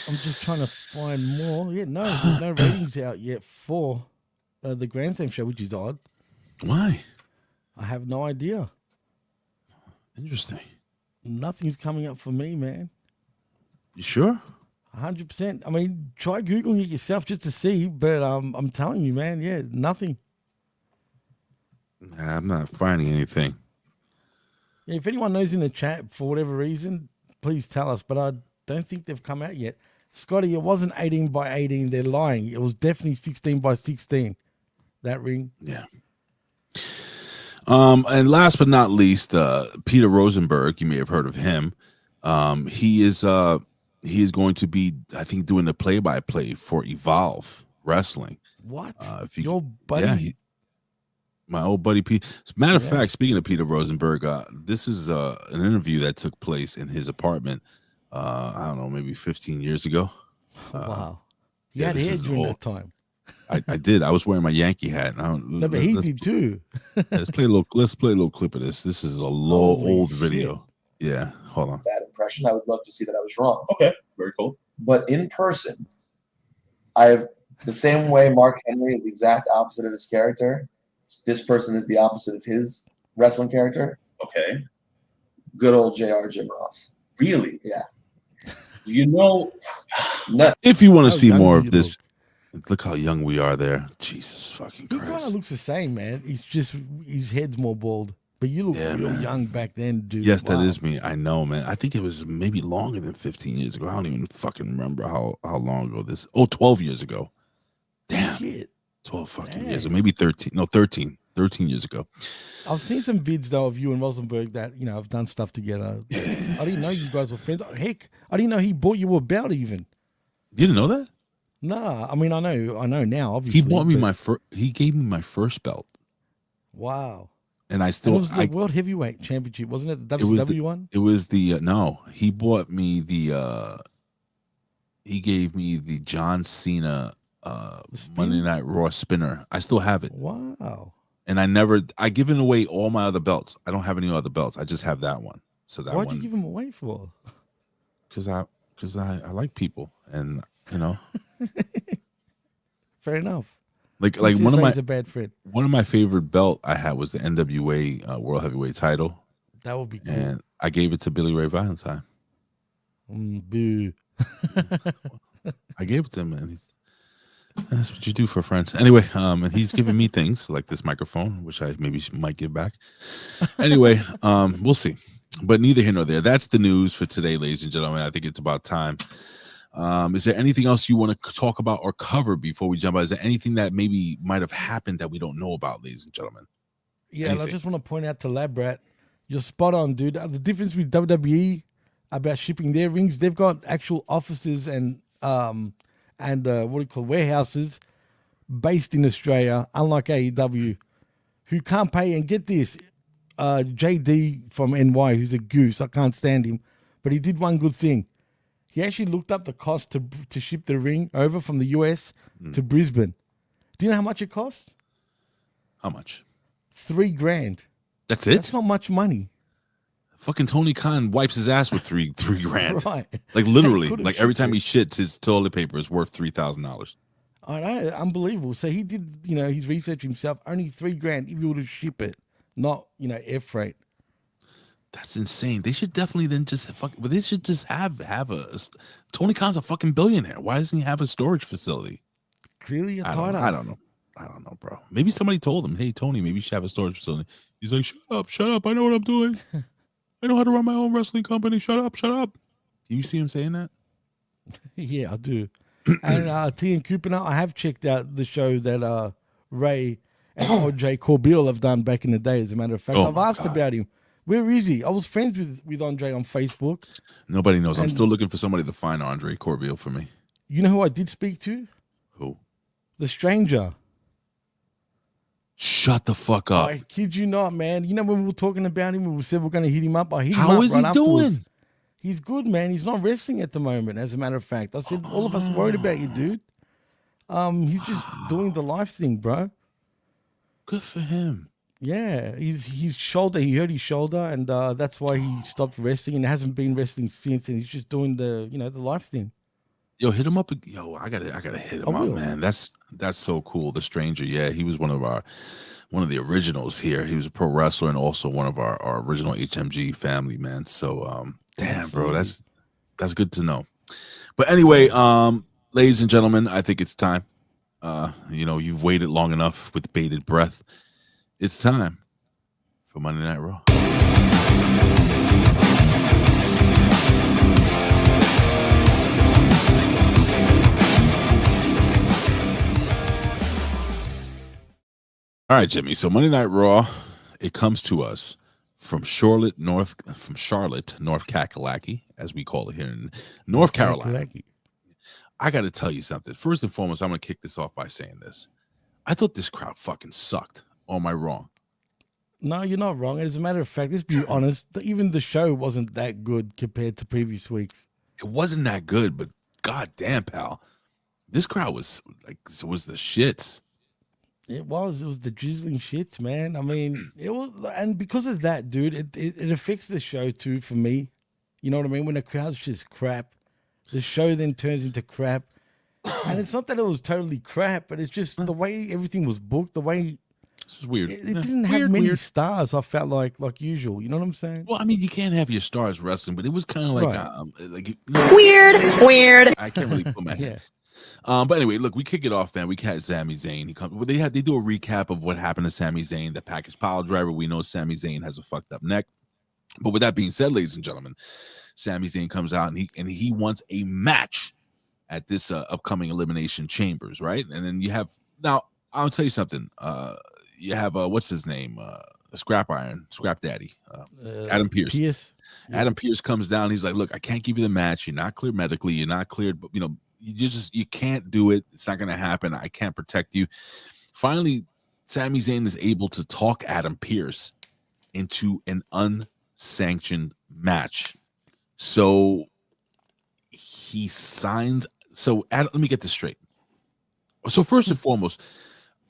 I'm just trying to find more. Yeah, there's no ratings out yet for the Grand Slam show, which is odd. Why? I have no idea. Interesting. Nothing's coming up for me, man. You sure? 100%. I mean, try Googling it yourself just to see. But I'm telling you, man, yeah, nothing. Nah, I'm not finding anything. Yeah, if anyone knows in the chat for whatever reason, please tell us. But I don't think they've come out yet. Scotty, it wasn't 18 by 18. They're lying. It was definitely 16 by 16. That ring. Yeah. And last but not least, Peter Rosenberg. You may have heard of him. He is going to be, I think, doing the play-by-play for Evolve Wrestling. What? If you, Your buddy? Yeah, my old buddy Pete. As a matter of fact, speaking of Peter Rosenberg, this is an interview that took place in his apartment. I don't know, maybe 15 years ago. Wow. You had hair during that time. I did. I was wearing my Yankee hat. No, but he did too. Let's play a little clip of this. This is a old video. Yeah, hold on. That impression. I would love to see that I was wrong. Okay, very cool. But in person, I have the same way Mark Henry is the exact opposite of his character. This person is the opposite of his wrestling character. Okay. Good old JR Jim Ross. Really? Yeah. You know, if you want to see more young of this, look how young we are there. Jesus fucking He Christ. kind of looks the same, man. He's just, his head's more bald. But you look real young back then, dude. Yes, that is me. I know, man. I think it was maybe longer than 15 years ago. I don't even fucking remember how long ago this. 12 years ago. Damn. Shit. 12 fucking years. Or maybe 13. No, 13. 13 years ago. I've seen some vids, though, of you and Rosenberg that, you know, have done stuff together. Yeah. I didn't know you guys were friends. Heck, I didn't know he bought you a belt even. You didn't know that? Nah, I mean, I know now, obviously. He bought me he gave me my first belt. Wow. And I still. It was the World Heavyweight Championship, wasn't it? The it was WCW one? It was the, no, he bought me he gave me the John Cena Monday Night Raw spinner. I still have it. Wow. And I've given away all my other belts. I don't have any other belts. I just have that one. So that Why'd one. you give him away for? Because I like people, and you know. Fair enough. Like one of my a bad friend. One of my favorite belt I had was the NWA World Heavyweight title. That would be cool. And I gave it to Billy Ray Valentine. Boo. I gave it to him, man. That's what you do for friends. Anyway, and he's giving me things like this microphone, which I maybe might give back. Anyway, we'll see. But neither here nor there. That's the news for today, ladies and gentlemen. I think it's about time. Is there anything else you want to talk about or cover before we jump out? Is there anything that maybe might have happened that we don't know about, ladies and gentlemen? Yeah, and I just want to point out to Labrat, you're spot on, dude. The difference with WWE about shipping their rings, they've got actual offices and warehouses based in Australia, unlike AEW, who can't pay. And get this, JD from NY, who's a goose, I can't stand him, but he did one good thing. He actually looked up the cost to ship the ring over from the US to Brisbane. Do you know how much it cost? How much? $3,000. That's it? That's not much money. Fucking Tony Khan wipes his ass with three grand. Right. Like literally, like every time he shits, his toilet paper is worth $3,000. I know, unbelievable. So he did, his research himself. Only $3,000 if you were to ship it, not air freight. That's insane. They should definitely then just but they should just have a. Tony Khan's a fucking billionaire. Why doesn't he have a storage facility? Clearly, I don't know, bro. Maybe somebody told him, "Hey, Tony, maybe you should have a storage facility." He's like, "Shut up! I know what I'm doing. I know how to run my own wrestling company. Shut up! You see him saying that? Yeah, I do. And T and Cooper, I have checked out the show that Ray and Andre Corbeil have done back in the day. As a matter of fact, I've asked about him. Where is he? I was friends with Andre on Facebook. Nobody knows. I'm still looking for somebody to find Andre Corbeil for me. You know who I did speak to? Who? The Stranger. Shut the fuck up. I kid you not, man. You know when we were talking about him, we said we're going to hit him up. I hit him up. How is he doing? Afterwards. He's good, man. He's not wrestling at the moment, as a matter of fact. I said, all of us are worried about you, dude. He's just doing the life thing, bro. Good for him. Yeah, his shoulder. He hurt his shoulder, and that's why he stopped wrestling and hasn't been wrestling since. And he's just doing the the life thing. Yo, hit him up. Yo, I gotta hit him up, man. That's so cool. The Stranger. Yeah, he was one of the originals here. He was a pro wrestler and also one of our original HMG family, man. So damn, bro, that's good to know. But anyway, ladies and gentlemen, I think it's time. You've waited long enough with bated breath. It's time for Monday Night Raw. All right, Jimmy. So Monday Night Raw, it comes to us from Charlotte, North Kakalaki, as we call it here in North Carolina. I got to tell you something. First and foremost, I'm going to kick this off by saying this. I thought this crowd fucking sucked. Or am I wrong? No, you're not wrong. As a matter of fact, let's be honest, even the show wasn't that good compared to previous weeks. It wasn't that good, but goddamn, pal, this crowd was the shits. It was the drizzling shits, man. I mean, it was, and because of that, dude, it affects the show too for me. You know what I mean? When the crowd's just crap, the show then turns into crap. And it's not that it was totally crap, but it's just the way everything was booked, the way this is weird. It didn't have many stars. I felt like usual. You know what I'm saying? Well, I mean, you can't have your stars wrestling, but it was kind of like Weird. I can't really put my head. But anyway, look, we kick it off, man. We catch Sami Zayn. They do a recap of what happened to Sami Zayn, the package pile driver. We know Sami Zayn has a fucked up neck. But with that being said, ladies and gentlemen, Sami Zayn comes out and he wants a match at this upcoming Elimination Chambers, right? And then you have now. I'll tell you something. You have what's his name? Scrap Daddy, Adam Pearce. Yeah. Adam Pearce comes down. He's like, "Look, I can't give you the match. You're not cleared medically. You're not cleared, but you can't do it. It's not going to happen. I can't protect you." Finally, Sami Zayn is able to talk Adam Pearce into an unsanctioned match. So he signs. So Adam, let me get this straight. So first and foremost,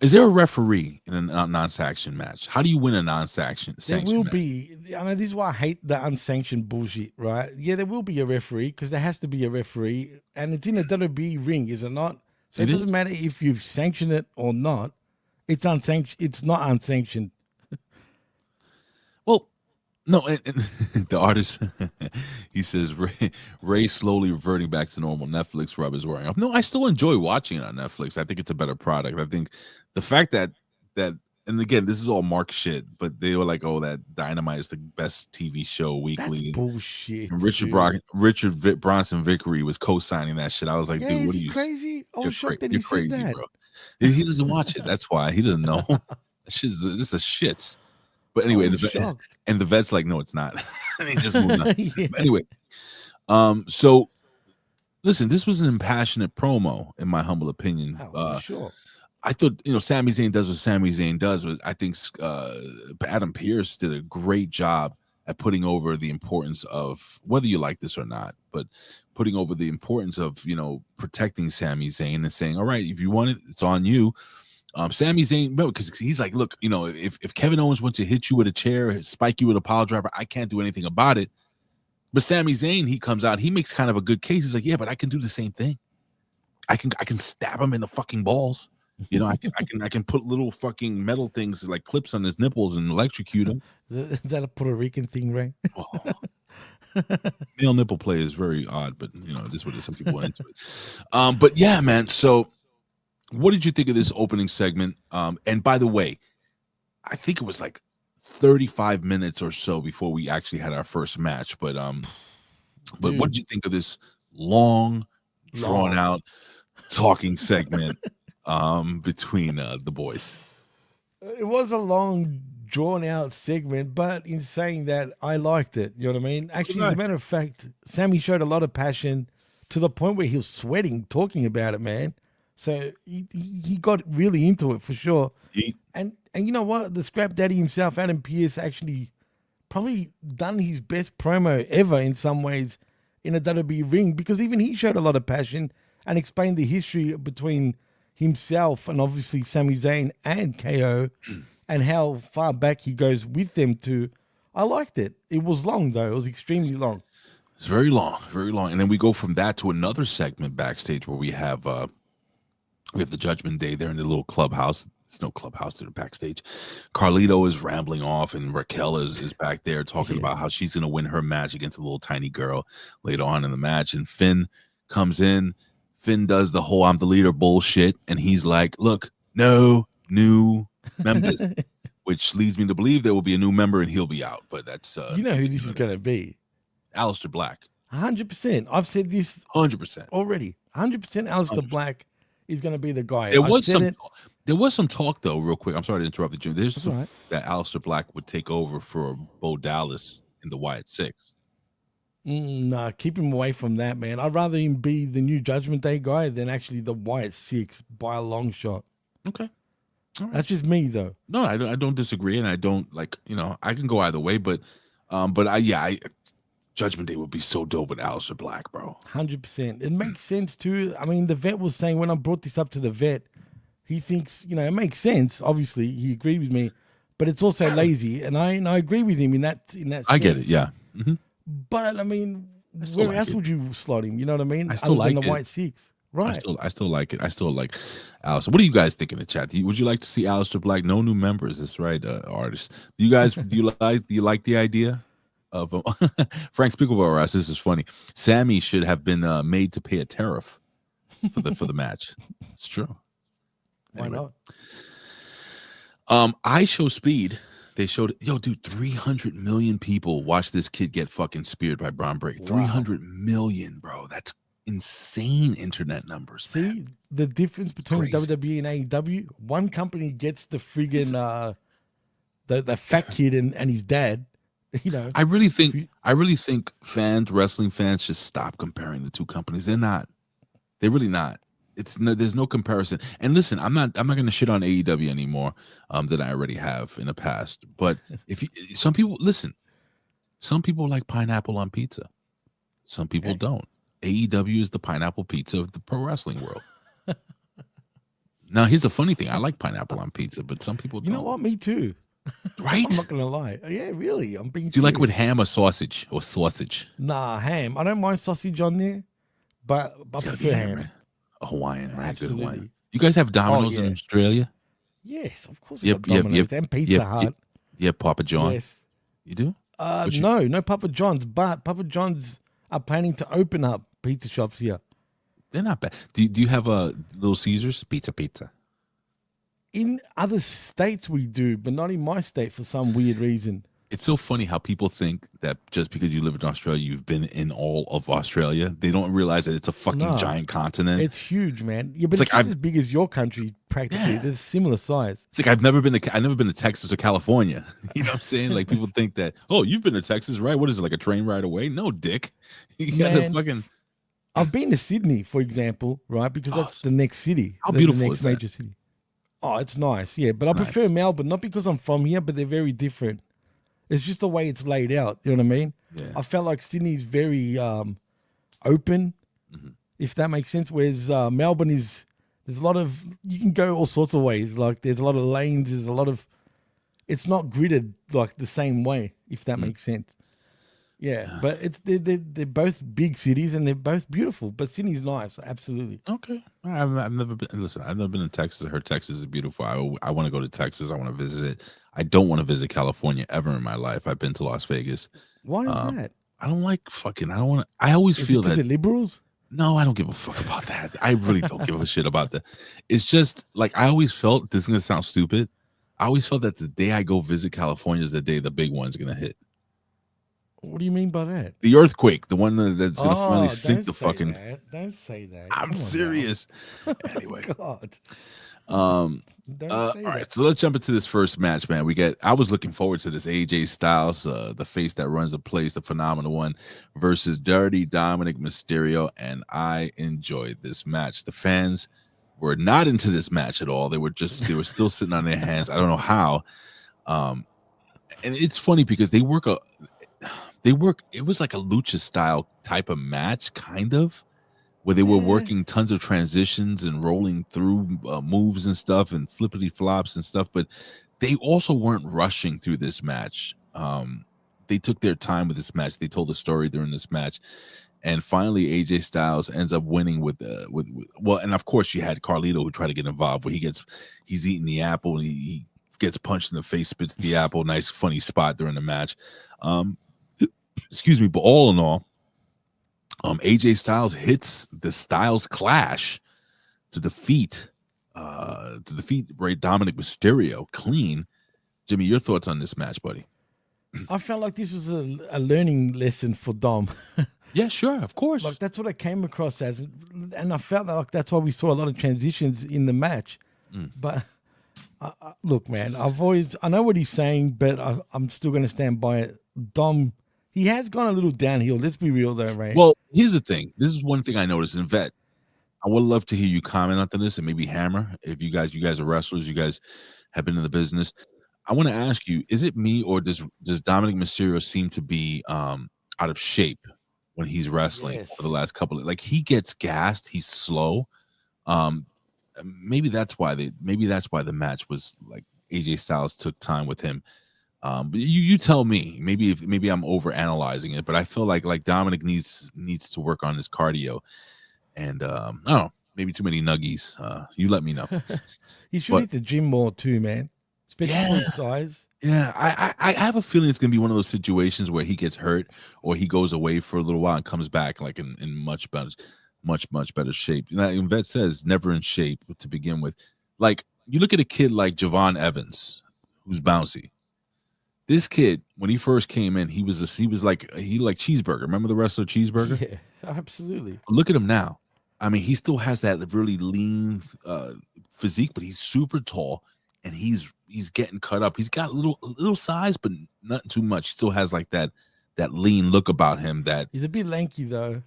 is there a referee in a non-sanctioned match? How do you win a non-sanctioned match? There will be. I mean, this is why I hate the unsanctioned bullshit, right? Yeah, there will be a referee because there has to be a referee, and it's in a WWE ring, is it not? So it doesn't matter if you've sanctioned it or not. It's unsanctioned. It's not unsanctioned. Well, no, and the artist, he says, Ray slowly reverting back to normal. Netflix rub is wearing off. No, I still enjoy watching it on Netflix. I think it's a better product. I think the fact that, and again, this is all Mark shit, but they were like, "Oh, that Dynamite is the best TV show weekly." That's bullshit. And Richard Bronson Vickery was co-signing that shit. I was like, yeah, "Dude, what are you crazy? Oh, you're crazy, bro." He doesn't watch it. That's why he doesn't know. This is shits. But anyway, and the vet's like, "No, it's not." And he just moved on. Yeah. Anyway, so listen, this was an impassionate promo, in my humble opinion. Sure. I thought, Sami Zayn does what Sami Zayn does, but I think Adam Pearce did a great job at putting over the importance of, whether you like this or not, but putting over the importance of, protecting Sami Zayn and saying, "All right, if you want it, it's on you." Sami Zayn, because he's like, "Look, if Kevin Owens wants to hit you with a chair, spike you with a pile driver, I can't do anything about it." But Sami Zayn, he comes out, he makes kind of a good case. He's like, "Yeah, but I can do the same thing. I can stab him in the fucking balls. I can put little fucking metal things like clips on his nipples and electrocute him." Is that a Puerto Rican thing, Ray? Male nipple play is very odd, but this is what some people are into it. But yeah, man. So, what did you think of this opening segment? And by the way, I think it was like 35 minutes or so before we actually had our first match. But what did you think of this long, drawn out talking segment between the boys? It was a long, drawn out segment, but in saying that, I liked it. You know what I mean? Actually, as a matter of fact, Sammy showed a lot of passion to the point where he was sweating talking about it, man. So he got really into it for sure. And you know what? The Scrap Daddy himself, Adam Pearce, actually probably done his best promo ever in some ways in a WWE ring, because even he showed a lot of passion and explained the history between himself and obviously Sami Zayn and KO and how far back he goes with them too. I liked it. It was long though. It was extremely long. It's very long, very long. And then we go from that to another segment backstage where we have the Judgment Day there in the little clubhouse. There's no clubhouse to the backstage. Carlito is rambling off, and Raquel is back there talking about how she's going to win her match against a little tiny girl later on in the match. And Finn comes in. Finn does the whole "I'm the leader" bullshit, and he's like, "Look, no new members," which leads me to believe there will be a new member and he'll be out. But that's you know who this is going to be. Aleister Black. 100%. I've said this 100% already. 100% Aleister 100%. Black is going to be the guy. There was some talk though, real quick. I'm sorry to interrupt you, Jim. There's That's some all right. that Aleister Black would take over for Bo Dallas in the Wyatt Six. Nah, keep him away from that, man. I'd rather him be the new Judgment Day guy than actually the Wyatt Six by a long shot. Okay. All right. That's just me, though. No, I don't disagree, and I don't I can go either way, but Judgment Day would be so dope with Aleister Black, bro. 100%. It makes sense too. I mean, the vet was saying when I brought this up to the vet, he thinks it makes sense. Obviously, he agreed with me, but it's also lazy, and I agree with him in that sense. I get it, yeah. Mm-hmm. But I mean, where else would you slot him? You know what I mean? I still like the White Six, right? I still like it. I still like Aleister. What do you guys think in the chat? Would you like to see Aleister Black? No new members. That's right, artists. Do you guys do you like the idea of Frank Spiegelbauer asked? This is funny. Sami should have been made to pay a tariff for the match. It's true. Why not? I Show Speed. They showed, dude, 300 million people watched this kid get fucking speared by Braun Breaker. Wow. 300 million, bro. That's insane internet numbers. See man. The difference between Crazy. WWE and AEW? One company gets the friggin' the fat kid and his dad. I really think wrestling fans should stop comparing the two companies. They're really not. There's no comparison. And listen, I'm not going to shit on AEW anymore than I already have in the past. But some people like pineapple on pizza. Some people don't. AEW is the pineapple pizza of the pro wrestling world. Now, here's the funny thing. I like pineapple on pizza, but some people don't. You know what? Me too. Right? I'm not going to lie. Yeah, really. I'm being Do you like it with serious. ham or sausage? Nah, ham. I don't mind sausage on there, but I prefer ham. Right? A Hawaiian, right? Good Absolutely. Hawaiian. You guys have Domino's in yeah. Australia? Yes, of course. We've got Domino's and Pizza Hut. Yeah, Papa John. Yes. You do? No Papa John's, but Papa John's are planning to open up pizza shops here. They're not bad. Do you have a Little Caesars? Pizza. In other states we do, but not in my state for some weird reason. It's so funny how people think that just because you live in Australia, you've been in all of Australia. They don't realize that it's a fucking giant continent. It's huge, man. Yeah, but it's like as big as your country practically. Yeah. They're similar size. It's like I've never been to Texas or California. You know what I'm saying? Like people think that, oh, you've been to Texas, right? What is it, like a train ride away? No, dick. You gotta fucking. I've been to Sydney, for example, right? Because that's the next city. How That's beautiful the next is that? major city. Oh, it's nice, yeah. But I Right. prefer Melbourne, not because I'm from here, but they're very different. It's just the way it's laid out. You know what I mean? Yeah. I felt like Sydney's very open, if that makes sense. Whereas Melbourne there's a lot of, you can go all sorts of ways. Like there's a lot of lanes, there's a lot of, it's not gridded like the same way, if that makes sense. Yeah, but they're both big cities and they're both beautiful. But Sydney's nice, absolutely. Okay. I've never been. Listen, I've never been to Texas. I heard Texas is beautiful. I want to go to Texas. I want to visit it. I don't want to visit California ever in my life. I've been to Las Vegas. Why is that? I don't like fucking. I don't want to. I always Is feel it 'cause that. they're liberals? No, I don't give a fuck about that. I really don't give a shit about that. It's just like I always felt. This is gonna sound stupid. I always felt that the day I go visit California is the day the big one's gonna hit. What do you mean by that? The earthquake, the one that's gonna finally sink don't the say fucking. that. Don't say that. I'm Come on serious. now. Anyway, God. All Don't say right, that. so let's jump into this first match, man. I was looking forward to this AJ Styles, the face that runs the place, the phenomenal one, versus Dirty Dominik Mysterio, and I enjoyed this match. The fans were not into this match at all. They were still sitting on their hands. I don't know how. And it's funny because it was like a lucha style type of match, kind of, where they were working tons of transitions and rolling through moves and stuff and flippity flops and stuff, but they also weren't rushing through this match. They took their time with this match. They told the story during this match, and finally AJ Styles ends up winning with well, and of course you had Carlito who tried to get involved, where he's eating the apple and he gets punched in the face, spits the apple. Nice funny spot during the match. Excuse me, but all in all, AJ Styles hits the Styles Clash to defeat Dominik Mysterio clean. Jimmy, your thoughts on this match, buddy? I felt like this was a learning lesson for Dom. Yeah, sure, of course. Like that's what I came across as, and I felt like that's why we saw a lot of transitions in the match. But look, man, I know what he's saying, but I'm still going to stand by it. Dom, he has gone a little downhill. Let's be real, though, right? Well, here's the thing. This is one thing I noticed in Vet. I would love to hear you comment on this, and maybe Hammer, if you guys are wrestlers, you guys have been in the business. I want to ask you: is it me, or does Dominik Mysterio seem to be out of shape when he's wrestling for the last couple of, like, he gets gassed, he's slow. Maybe that's why the match was like AJ Styles took time with him. But you tell me. Maybe I'm over analyzing it, but I feel like Dominik needs to work on his cardio, and I don't know, maybe too many nuggies. You let me know. He should hit the gym more too, man. Especially for his size. Yeah, I have a feeling it's gonna be one of those situations where he gets hurt or he goes away for a little while and comes back like in much better shape. You know, and Vet says never in shape to begin with. Like, you look at a kid like Javon Evans, who's bouncy. This kid, when he first came in, he like Cheeseburger. Remember the wrestler Cheeseburger? Yeah, absolutely. Look at him now. I mean, he still has that really lean physique, but he's super tall. And he's getting cut up. He's got a little size, but not too much. He still has like that lean look about him. That he's a bit lanky though.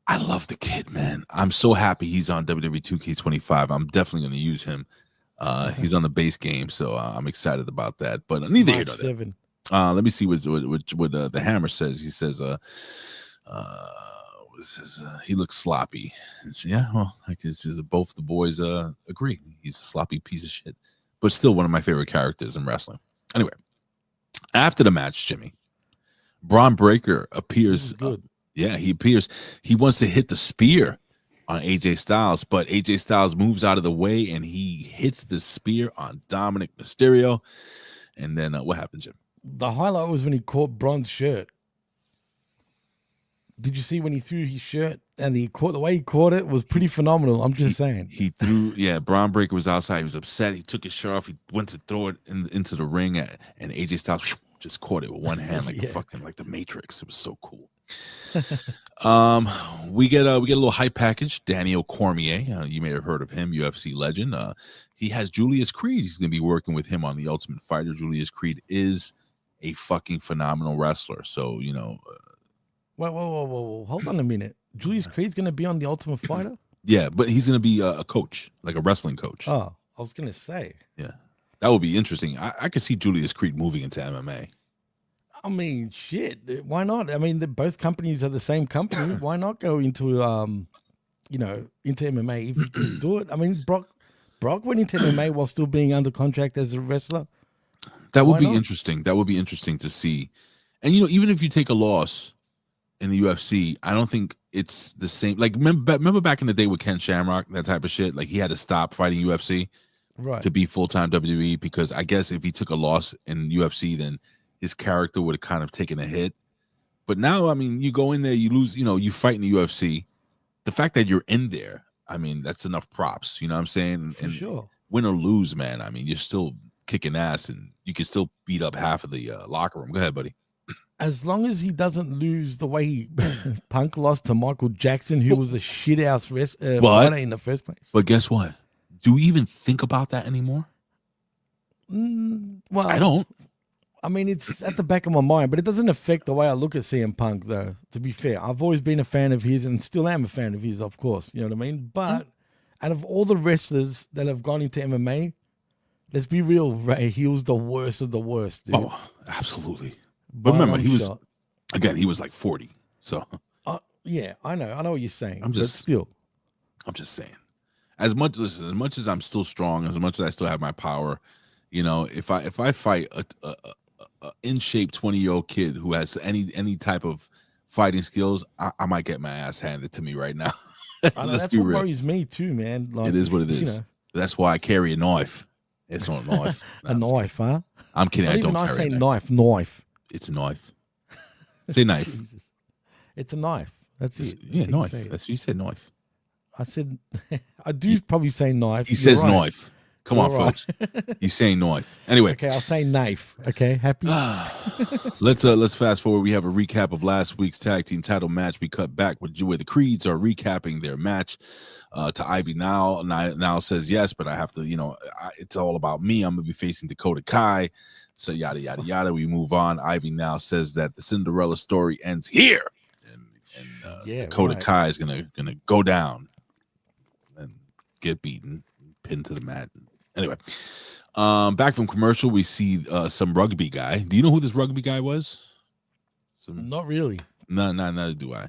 I love the kid, man. I'm so happy he's on WWE 2K25. I'm definitely going to use him. He's on the base game, so I'm excited about that. But neither here nor there. Let me see what the Hammer says. He says, he looks sloppy. Yeah, well, I guess both the boys agree. He's a sloppy piece of shit. But still one of my favorite characters in wrestling. Anyway, after the match, Jimmy, Braun Breaker appears. He appears. He wants to hit the spear on AJ Styles, but AJ Styles moves out of the way and he hits the spear on Dominik Mysterio. And then what happened, Jim? The highlight was when he caught Braun's shirt. Did you see when he threw his shirt and the way he caught it was pretty phenomenal? I'm just saying. He threw, Braun Breaker was outside. He was upset. He took his shirt off. He went to throw it into the ring, and AJ Styles just caught it with one hand, like like the Matrix. It was so cool. We get a little hype package. Daniel Cormier, you may have heard of him, UFC legend. He has Julius Creed. He's going to be working with him on The Ultimate Fighter. Julius Creed is a fucking phenomenal wrestler. So, you know. Whoa. Hold on a minute. Julius Creed's going to be on The Ultimate Fighter? Yeah, but he's going to be a coach, like a wrestling coach. Oh, I was going to say. Yeah, that would be interesting. I could see Julius Creed moving into MMA. I mean, shit. Why not? I mean, both companies are the same company. Why not go into, into MMA if you can do it? I mean, Brock went into MMA while still being under contract as a wrestler. That would be interesting. That would be interesting to see. And, you know, even if you take a loss in the UFC, I don't think it's the same. Like, remember back in the day with Ken Shamrock, that type of shit? Like, he had to stop fighting UFC to be full-time WWE because I guess if he took a loss in UFC, then his character would have kind of taken a hit. But now, I mean, you go in there, you lose, you fight in the UFC. The fact that you're in there, I mean, that's enough props. You know what I'm saying? And sure. Win or lose, man, I mean, you're still kicking ass and you can still beat up half of the locker room. Go ahead, buddy. As long as he doesn't lose the way Punk lost to Michael Jackson, who was a shit-house fighter in the first place. But guess what? Do we even think about that anymore? Well, I don't. I mean, it's at the back of my mind, but it doesn't affect the way I look at CM Punk, though, to be fair. I've always been a fan of his and still am a fan of his, of course. You know what I mean? But out of all the wrestlers that have gone into MMA, let's be real, Ray, he was the worst of the worst, dude. Oh, absolutely. But remember, he was like 40. So yeah, I know what you're saying. I'm just saying. As much as I'm still strong, as much as I still have my power, if I fight a in shape 20-year-old kid who has any type of fighting skills, I might get my ass handed to me right now. That's what worries me too, man. Like, it is what it is. That's why I carry a knife. It's not a knife. A knife, huh? I'm kidding. I don't carry a knife. Knife. It's a knife. Say knife. It's a knife. That's it. Yeah, That's how you knife. say it. That's what you said, knife. I said, I do probably say knife. He You're says right. knife. Come on, You're right. folks. He's saying knife. Anyway. Okay, I'll say knife. Okay, happy? Let's fast forward. We have a recap of last week's tag team title match. We cut back with where the Creeds are recapping their match to Ivy Nile. Nile says yes, but I have to, it's all about me. I'm gonna be facing Dakota Kai. So yada yada yada. We move on. Ivy now says that the Cinderella story ends here, and Dakota Kai is gonna go down and get beaten, pinned to the mat. Anyway, back from commercial, we see some rugby guy. Do you know who this rugby guy was? Not really. No, neither do I.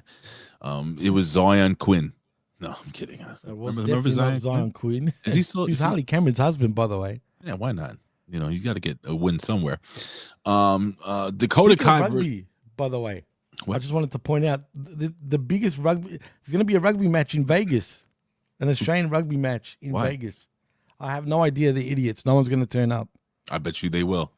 It was Zion Quinn. No, I'm kidding. Remember Zion Quinn? Is he still? He's Harley Cameron's husband, by the way. Yeah, why not? He's got to get a win somewhere. Dakota Kai. Rugby, by the way. What? I just wanted to point out the biggest rugby. There's going to be a rugby match in Vegas, an Australian rugby match in Vegas. I have no idea. The idiots. No one's going to turn up. I bet you they will.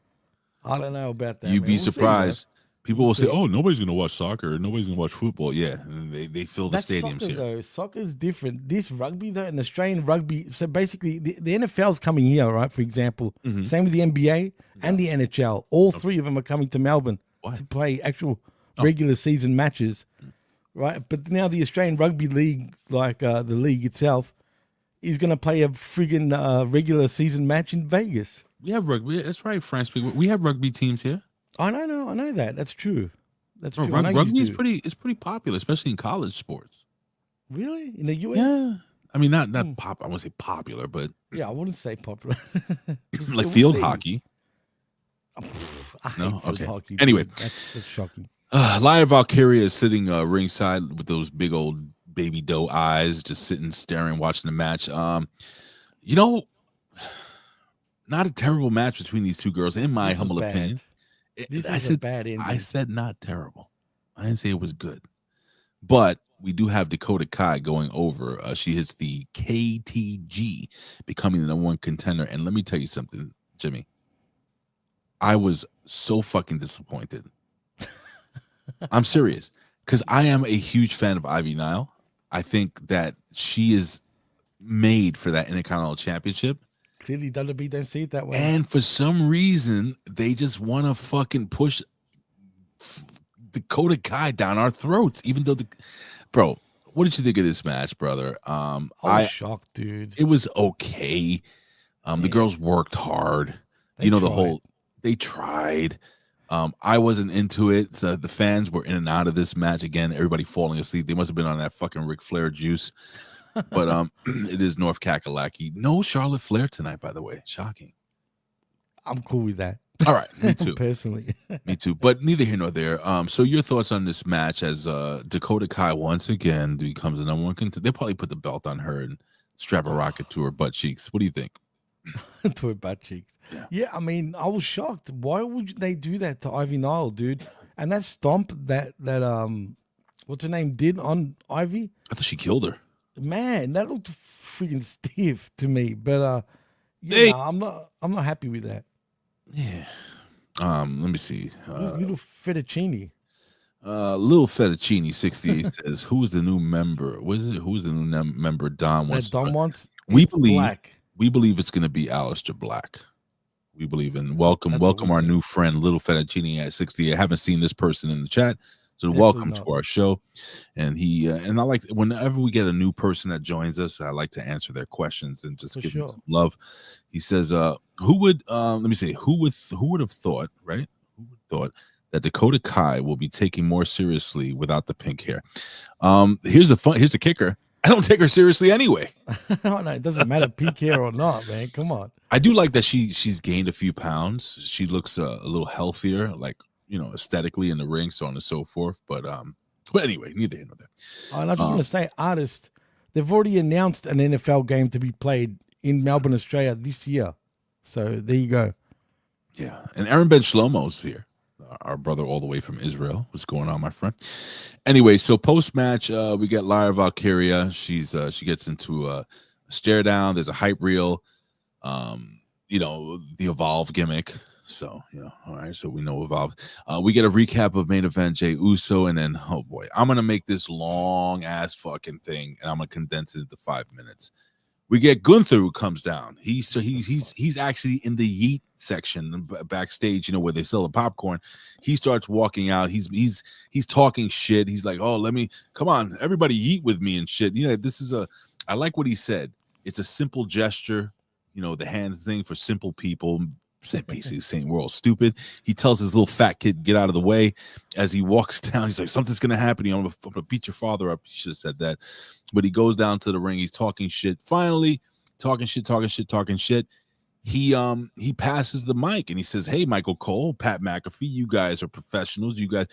I don't know about that. You'd be surprised. People will say, "Oh, nobody's going to watch soccer. Nobody's going to watch football." Yeah, they fill the stadiums soccer, here. Though. Soccer's different. This rugby, though, and Australian rugby. So basically, the NFL's coming here, right? For example, same with the NBA and the NHL. All three of them are coming to Melbourne to play actual regular season matches, right? But now the Australian Rugby League, like the league itself, is going to play a friggin' regular season match in Vegas. We have rugby. That's right, France. We have rugby teams here. I know that. That's true. That's true. Rugby is pretty popular, especially in college sports. Really? In the US? Yeah. I mean, not pop. I won't say popular, but yeah, I wouldn't say popular. like field hockey. No, okay. Hockey, anyway, that's shocking. Lyra Valkyria is sitting ringside with those big old baby doe eyes, just sitting, staring, watching the match. Not a terrible match between these two girls, in my humble opinion. I said bad ending. I said not terrible. I didn't say it was good. But we do have Dakota Kai going over. She hits the KTG, becoming the #1 contender. And let me tell you something, Jimmy. I was so fucking disappointed. I'm serious. Because I am a huge fan of Ivy Nile. I think that she is made for that Intercontinental Championship. Clearly, WWE don't see it that way. And for some reason, they just want to fucking push Dakota Kai down our throats. Even though, bro, what did you think of this match, brother? I was shocked, dude. It was okay. The girls worked hard. They tried. I wasn't into it. So the fans were in and out of this match again. Everybody falling asleep. They must have been on that fucking Ric Flair juice. But it is North Kakalaki. No Charlotte Flair tonight, by the way. Shocking. I'm cool with that. All right, me too. Personally. Me too. But neither here nor there. So your thoughts on this match as Dakota Kai once again becomes the #1 contender. They'll probably put the belt on her and strap a rocket to her butt cheeks. What do you think? To her butt cheeks. Yeah, I mean, I was shocked. Why would they do that to Ivy Nile, dude? And that stomp that what's her name did on Ivy? I thought she killed her. Man, that looked freaking stiff to me. But I'm not happy with that. Yeah. Let me see. Little fettuccine. Little fettuccine 68 says, "Who is the new member? Who is the new member? Don wants. Don wants. We believe. Black. We believe it's going to be Aleister Black. We believe in welcome our new friend, Little Fettuccine at 68. I haven't seen this person in the chat. So welcome to our show. And and I like whenever we get a new person that joins us, I like to answer their questions and just give them some love. He says, who would have thought, right? Who would have thought that Dakota Kai will be taken more seriously without the pink hair? Here's the kicker. I don't take her seriously anyway. No, it doesn't matter pink hair or not, man. Come on. I do like that she's gained a few pounds. She looks a little healthier, like, aesthetically in the ring, so on and so forth. But anyway, neither here nor there. And I just want to say, artists, they've already announced an NFL game to be played in Melbourne, Australia this year. So there you go. Yeah, and Aaron Ben Shlomo's here, our brother all the way from Israel. What's going on, my friend? Anyway, so post match, we get Lyra Valkyria. She gets into a stare down. There's a hype reel. The Evolve gimmick. So, all right. So we know Evolve. We get a recap of main event Jey Uso, and then oh boy, I'm gonna make this long ass fucking thing, and I'm gonna condense it into 5 minutes. We get Gunther who comes down. He's actually in the Yeet section backstage, where they sell the popcorn. He starts walking out. He's talking shit. He's like, "Oh, come on, everybody Yeet with me and shit." I like what he said. It's a simple gesture, the hand thing for simple people. Basically saying we're all stupid. He tells his little fat kid, "Get out of the way." As he walks down, he's like, "Something's gonna happen. I'm gonna beat your father up." He should have said that. But he goes down to the ring. He's talking shit. Finally, talking shit. He passes the mic and he says, "Hey, Michael Cole, Pat McAfee, you guys are professionals. You guys,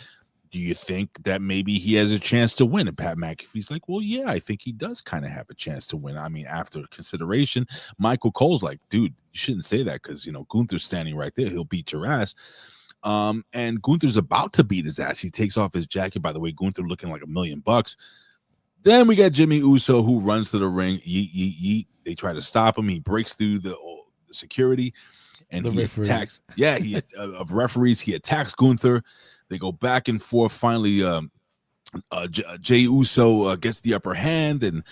do you think that maybe he has a chance to win?" And Pat McAfee's like, "Well, yeah, I think he does kind of have a chance to win. I mean, after consideration." Michael Cole's like, "Dude, you shouldn't say that because, Gunther's standing right there. He'll beat your ass." And Gunther's about to beat his ass. He takes off his jacket. By the way, Gunther looking like $1,000,000. Then we got Jimmy Uso who runs to the ring. Yeet, yeet, yeet. They try to stop him. He breaks through the security and he attacks. Yeah, of referees. He attacks Gunther. They go back and forth. Finally, Jey Uso gets the upper hand, and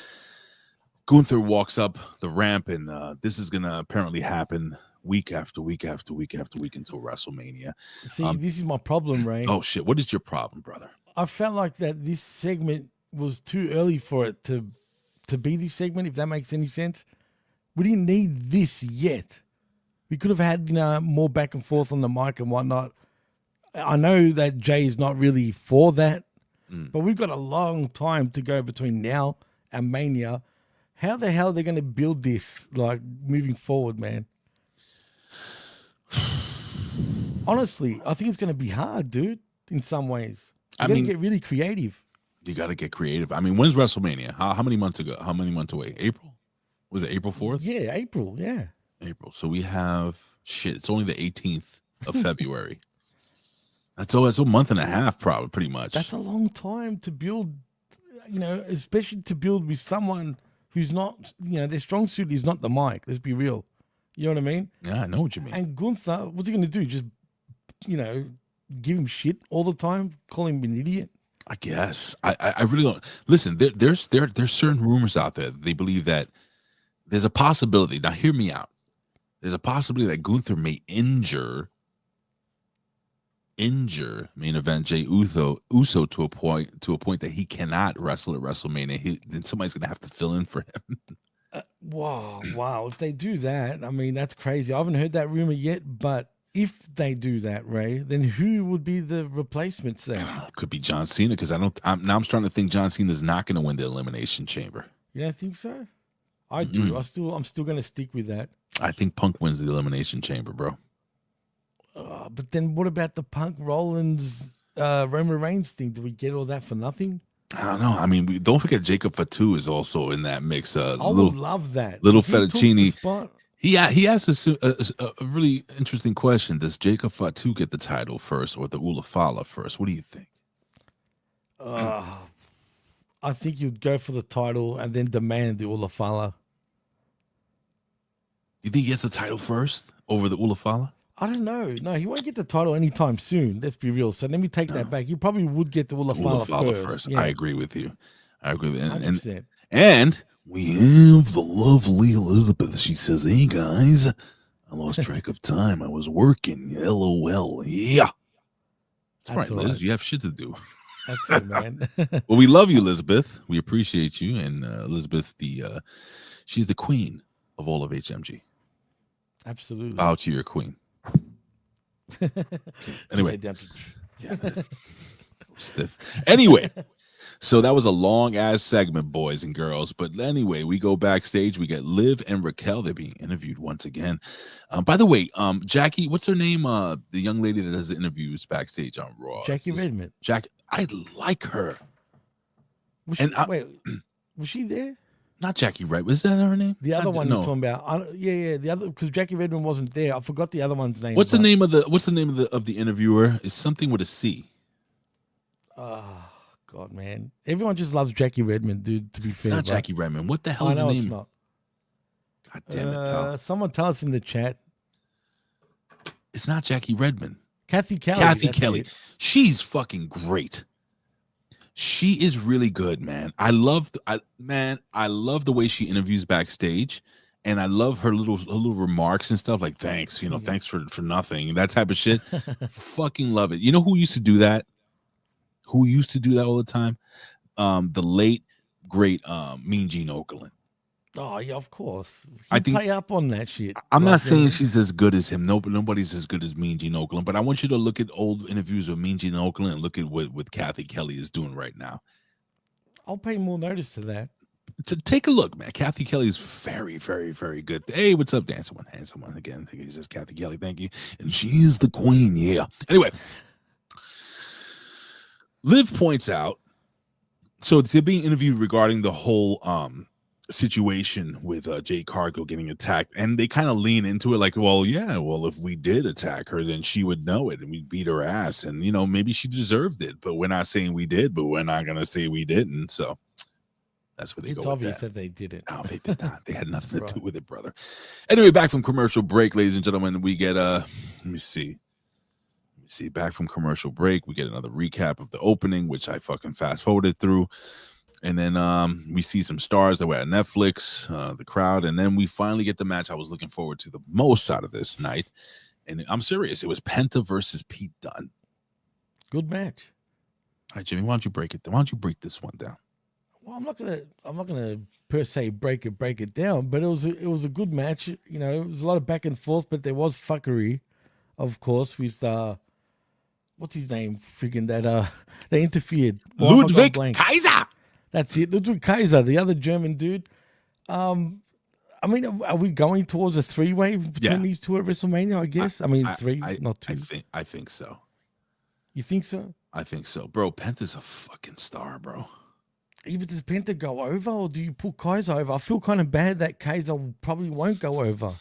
Gunther walks up the ramp, and this is going to apparently happen week after week after week after week until WrestleMania. See, this is my problem, Ray. Oh, shit. What is your problem, brother? I felt like that this segment was too early for it to be this segment, if that makes any sense. We didn't need this yet. We could have had more back and forth on the mic and whatnot. I know that Jay is not really for that, but we've got a long time to go between now and Mania. How the hell are they going to build this, like, moving forward, man? Honestly, I think it's going to be hard, dude, in some ways. You got to get really creative. You got to get creative. I mean, when's WrestleMania? How many months ago? How many months away? April? Was it April 4th? Yeah, April, yeah. April. So we have, it's only the 18th of February. That's a month and a half, probably, pretty much. That's a long time to build, especially to build with someone who's not, their strong suit is not the mic. Let's be real. You know what I mean? Yeah, I know what you mean. And Gunther, what's he going to do? Just, give him shit all the time? Call him an idiot? I guess. I really don't. Listen, there's certain rumors out there that they believe that there's a possibility. Now, hear me out. There's a possibility that Gunther may injure main event Jey Uso to a point that he cannot wrestle at WrestleMania. Then somebody's gonna have to fill in for him. Wow! If they do that, I mean, that's crazy. I haven't heard that rumor yet, but if they do that, Ray, then who would be the replacement? Say, could be John Cena, because I'm starting to think John Cena is not going to win the Elimination Chamber. You don't think so? I do. I'm still going to stick with that. I think Punk wins the Elimination Chamber, bro. But then what about the Punk Rollins Roman Reigns thing? Do we get all that for nothing? I don't know. I mean, don't forget Jacob Fatu is also in that mix. I would love that. Little fettuccine. He asked a really interesting question. Does Jacob Fatu get the title first or the Ulafala first? What do you think? I think you'd go for the title and then demand the Ulafala. You think he gets the title first over the Ulafala? I don't know. No, he won't get the title anytime soon. Let's be real. So let me take that back. He probably would get the Ulafala first. Yeah. I agree with you. And we have the lovely Elizabeth. She says, "Hey guys, I lost track of time. I was working. LOL. Yeah." That's right, Liz. Right. You have shit to do. That's it, man. Well, we love you, Elizabeth. We appreciate you. And Elizabeth, she's the queen of all of HMG. Absolutely. Bow to your queen. Anyway. Yeah. Stiff. Anyway. So that was a long ass segment, boys and girls. But anyway, we go backstage. We get Liv and Raquel. They're being interviewed once again. By the way, Jackie, what's her name? The young lady that does the interviews backstage on Raw. Jackie Redmond. Jackie, I like her. Wait, was she there? Not Jackie Redmond. Was that her name? The other one you're talking about. Yeah. The other, because Jackie Redmond wasn't there. I forgot the other one's name. What's the name of the interviewer? It's something with a C. God, man. Everyone just loves Jackie Redmond, dude, to be fair. It's not Jackie Redmond. What the hell is the name? It's not. God damn it, pal. Someone tell us in the chat. It's not Jackie Redmond. Kathy Kelly. Kathy that's Kelly. it. She's fucking great. She is really good, man. I love the way she interviews backstage, and I love her little remarks and stuff like thanks, thanks for nothing, that type of shit. Fucking love it. You know who used to do that? Who used to do that all the time? The late great Mean Gene Okerlund. Oh yeah, of course. I think play up on that shit. I'm not saying she's as good as him. Nobody's as good as Mean Gene Okerlund. But I want you to look at old interviews with Mean Gene Okerlund and look at what Kathy Kelly is doing right now. I'll pay more notice to that. To take a look, man. Kathy Kelly is very, very, very good. Hey, what's up, dancing one, handsome one again? He says Kathy Kelly, thank you, and she is the queen. Yeah. Anyway, Liv points out. So they're being interviewed regarding the whole situation with Jade Cargill getting attacked, and they kind of lean into it like, well, if we did attack her, then she would know it and we'd beat her ass, and maybe she deserved it, but we're not saying we did, but we're not gonna say we didn't. So that's where they go. It's obvious that they didn't. No, they did not. They had nothing to do with it, brother. Anyway, back from commercial break, ladies and gentlemen, we get let me see, back from commercial break, we get another recap of the opening, which I fucking fast forwarded through. And then we see some stars that were at Netflix, the crowd, and then we finally get the match I was looking forward to the most out of this night. And I'm serious. It was Penta versus Pete Dunne. Good match. All right, Jimmy, why don't you break it down? Why don't you break this one down? Well, I'm not gonna per se break it down, but it was a good match. It was a lot of back and forth, but there was fuckery, of course, with what's his name? Freaking that they interfered. Ludwig Kaiser. That's it. Ludwig Kaiser, the other German dude. I mean, are we going towards a three-way between these two at WrestleMania? I guess. Three, not two. I think so. You think so? I think so, bro. Penta's a fucking star, bro. Even does Penta go over, or do you put Kaiser over? I feel kind of bad that Kaiser probably won't go over.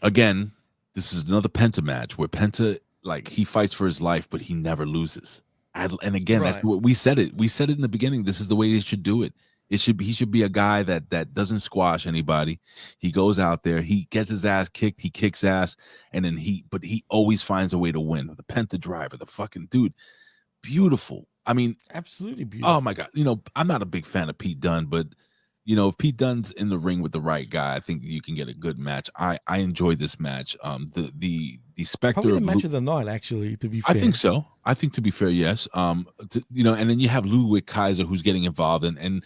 Again, this is another Penta match where Penta, he fights for his life, but he never loses. And again, That's what we said it. We said it in the beginning. This is the way they should do it. He should be a guy that doesn't squash anybody. He goes out there, he gets his ass kicked, he kicks ass, and then he always finds a way to win. The Penta driver, the fucking dude, beautiful. I mean, absolutely beautiful. Oh my God. I'm not a big fan of Pete Dunne, but if Pete Dunne's in the ring with the right guy, I think you can get a good match. I enjoyed this match. The specter probably the match of the night, actually, to be fair. I think so. I think, to be fair, yes. And then you have Ludwig Kaiser who's getting involved, and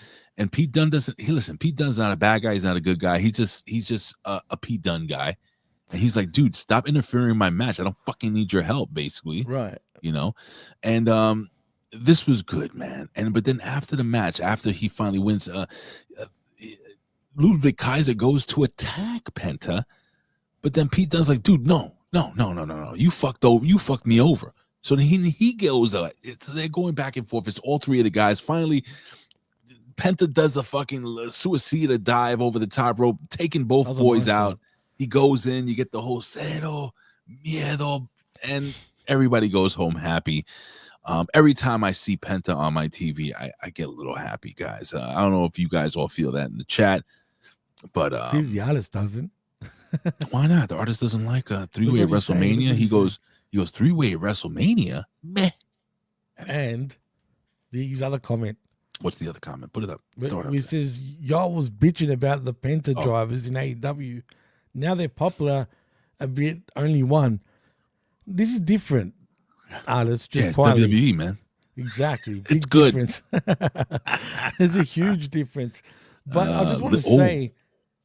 Pete Dunne doesn't. Listen, Pete Dunne's not a bad guy. He's not a good guy. He's just a Pete Dunne guy, and he's like, dude, stop interfering in my match. I don't fucking need your help, basically. Right. And this was good, man. But then after the match, after he finally wins, Ludwig Kaiser goes to attack Penta, but then Pete Dunne's like, dude, no. You fucked me over. So then he goes, they're going back and forth. It's all three of the guys. Finally, Penta does the fucking suicida dive over the top rope, taking both boys out. He goes in, you get the whole cero, miedo, and everybody goes home happy. Every time I see Penta on my TV, I get a little happy, guys. I don't know if you guys all feel that in the chat, but the artist doesn't. Why not? The artist doesn't like a three-way at WrestleMania. He goes three-way at WrestleMania. Meh. And his other comment. What's the other comment? Put it up. He says, y'all was bitching about the Penta drivers in AEW. Now they're popular a bit, only one. This is different. Artists just it's WWE, man. Exactly. It's good. Difference. There's a huge difference. But I just want to say,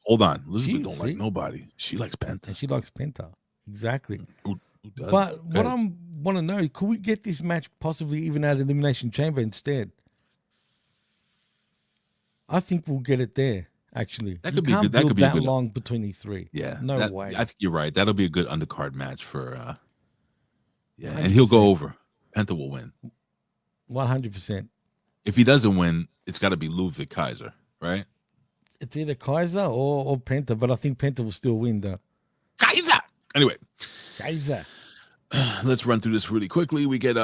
hold on. Elizabeth don't like nobody. She likes Penta. And she likes Penta. Exactly. Who doesn't? But what I want to know, could we get this match possibly even at Elimination Chamber instead? I think we'll get it there, actually. That could be good. That could be that long between the three. Yeah. No way. I think you're right. That'll be a good undercard match for and he'll go over. Penta will win. 100%. If he doesn't win, it's got to be Ludwig Kaiser, right? It's either Kaiser or Penta, but I think Penta will still win, though. Kaiser! Anyway. Kaiser. Let's run through this really quickly. We get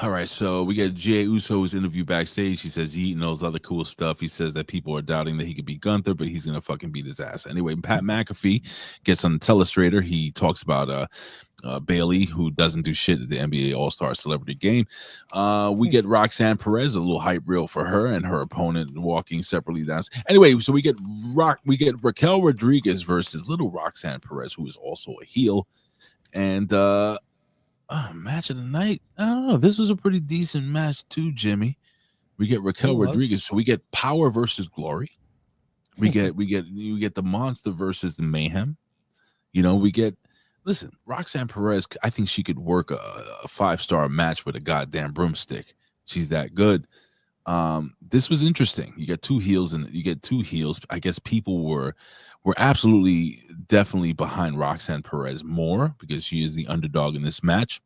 All right, so we got Jey Uso's interview backstage. He says he knows other cool stuff. He says that people are doubting that he could beat Gunther, but he's gonna fucking beat his ass anyway. Pat McAfee gets on the telestrator. He talks about Bailey, who doesn't do shit at the NBA All-Star Celebrity Game. We get Roxanne Perez, a little hype reel for her and her opponent walking separately down. Anyway, so we get Raquel Rodriguez versus little Roxanne Perez, who is also a heel, and match of the night. I don't know. This was a pretty decent match too, Jimmy. We get Raquel Rodriguez, so we get Power versus Glory. We get the Monster versus the Mayhem. You know, listen, Roxanne Perez. I think she could work a 5-star match with a goddamn broomstick. She's that good. This was interesting. You get two heels, I guess people were absolutely definitely behind Roxanne Perez more because she is the underdog in this match.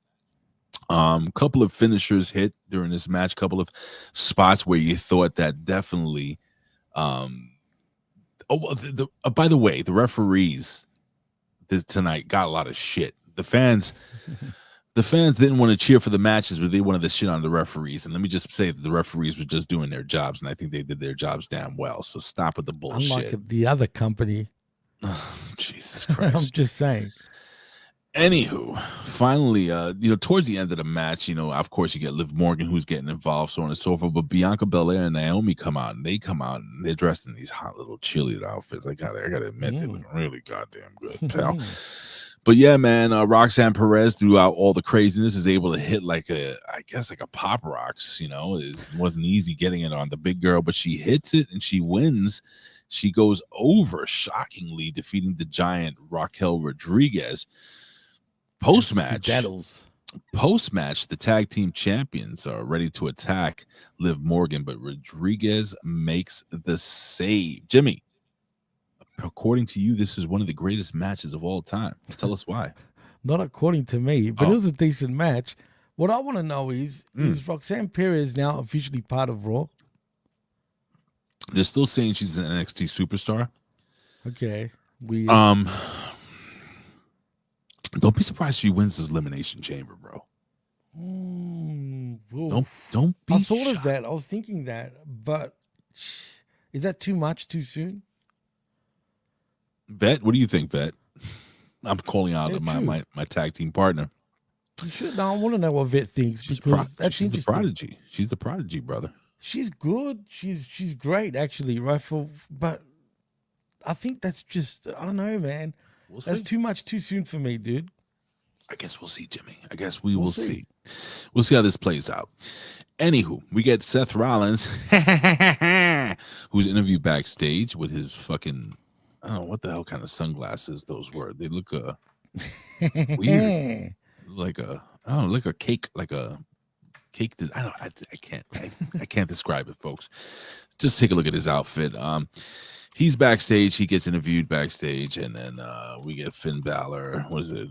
Couple of finishers hit during this match, couple of spots where you thought that definitely by the way, the referees tonight got a lot of shit. The fans didn't want to cheer for the matches, but they wanted to shit on the referees. And let me just say that the referees were just doing their jobs, and I think they did their jobs damn well. So stop with the bullshit. Unlike the other company. Jesus Christ. I'm just saying. Anywho, finally, towards the end of the match, of course you get Liv Morgan who's getting involved, so on and so forth. But Bianca Belair and Naomi come out, and they're dressed in these hot little cheerleader outfits. I gotta admit, they look really goddamn good, pal. But yeah, man, Roxanne Perez, throughout all the craziness, is able to hit like a pop rocks. It wasn't easy getting it on the big girl, but she hits it and she wins. She goes over, shockingly defeating the giant Raquel Rodriguez. Post-match, the tag team champions are ready to attack Liv Morgan, but Rodriguez makes the save. Jimmy, according to you, this is one of the greatest matches of all time. Tell us why. Not according to me, but it was a decent match. What I want to know is Roxanne Perez now officially part of Raw? They're still saying she's an NXT superstar. Okay. Weird. Don't be surprised she wins this Elimination Chamber, bro. Don't be. I thought shocked. of that. I was thinking that, but is that too much too soon? Vet, what do you think, Vet? I'm calling out my tag team partner. You should. No, I want to know what Vet thinks because that's she's interesting. the prodigy. She's the prodigy, brother. She's good. She's great, actually, right? But I think that's just, I don't know, man. That's too much too soon for me, dude. I guess we'll see, Jimmy. I guess we will see. We'll see how this plays out. Anywho, we get Seth Rollins, who's interviewed backstage with his fucking, I don't know what the hell kind of sunglasses those were. They look weird. Like a cake, like a cake. I can't describe it, folks. Just take a look at his outfit. He's backstage. He gets interviewed backstage, and then we get Finn Balor. What is it?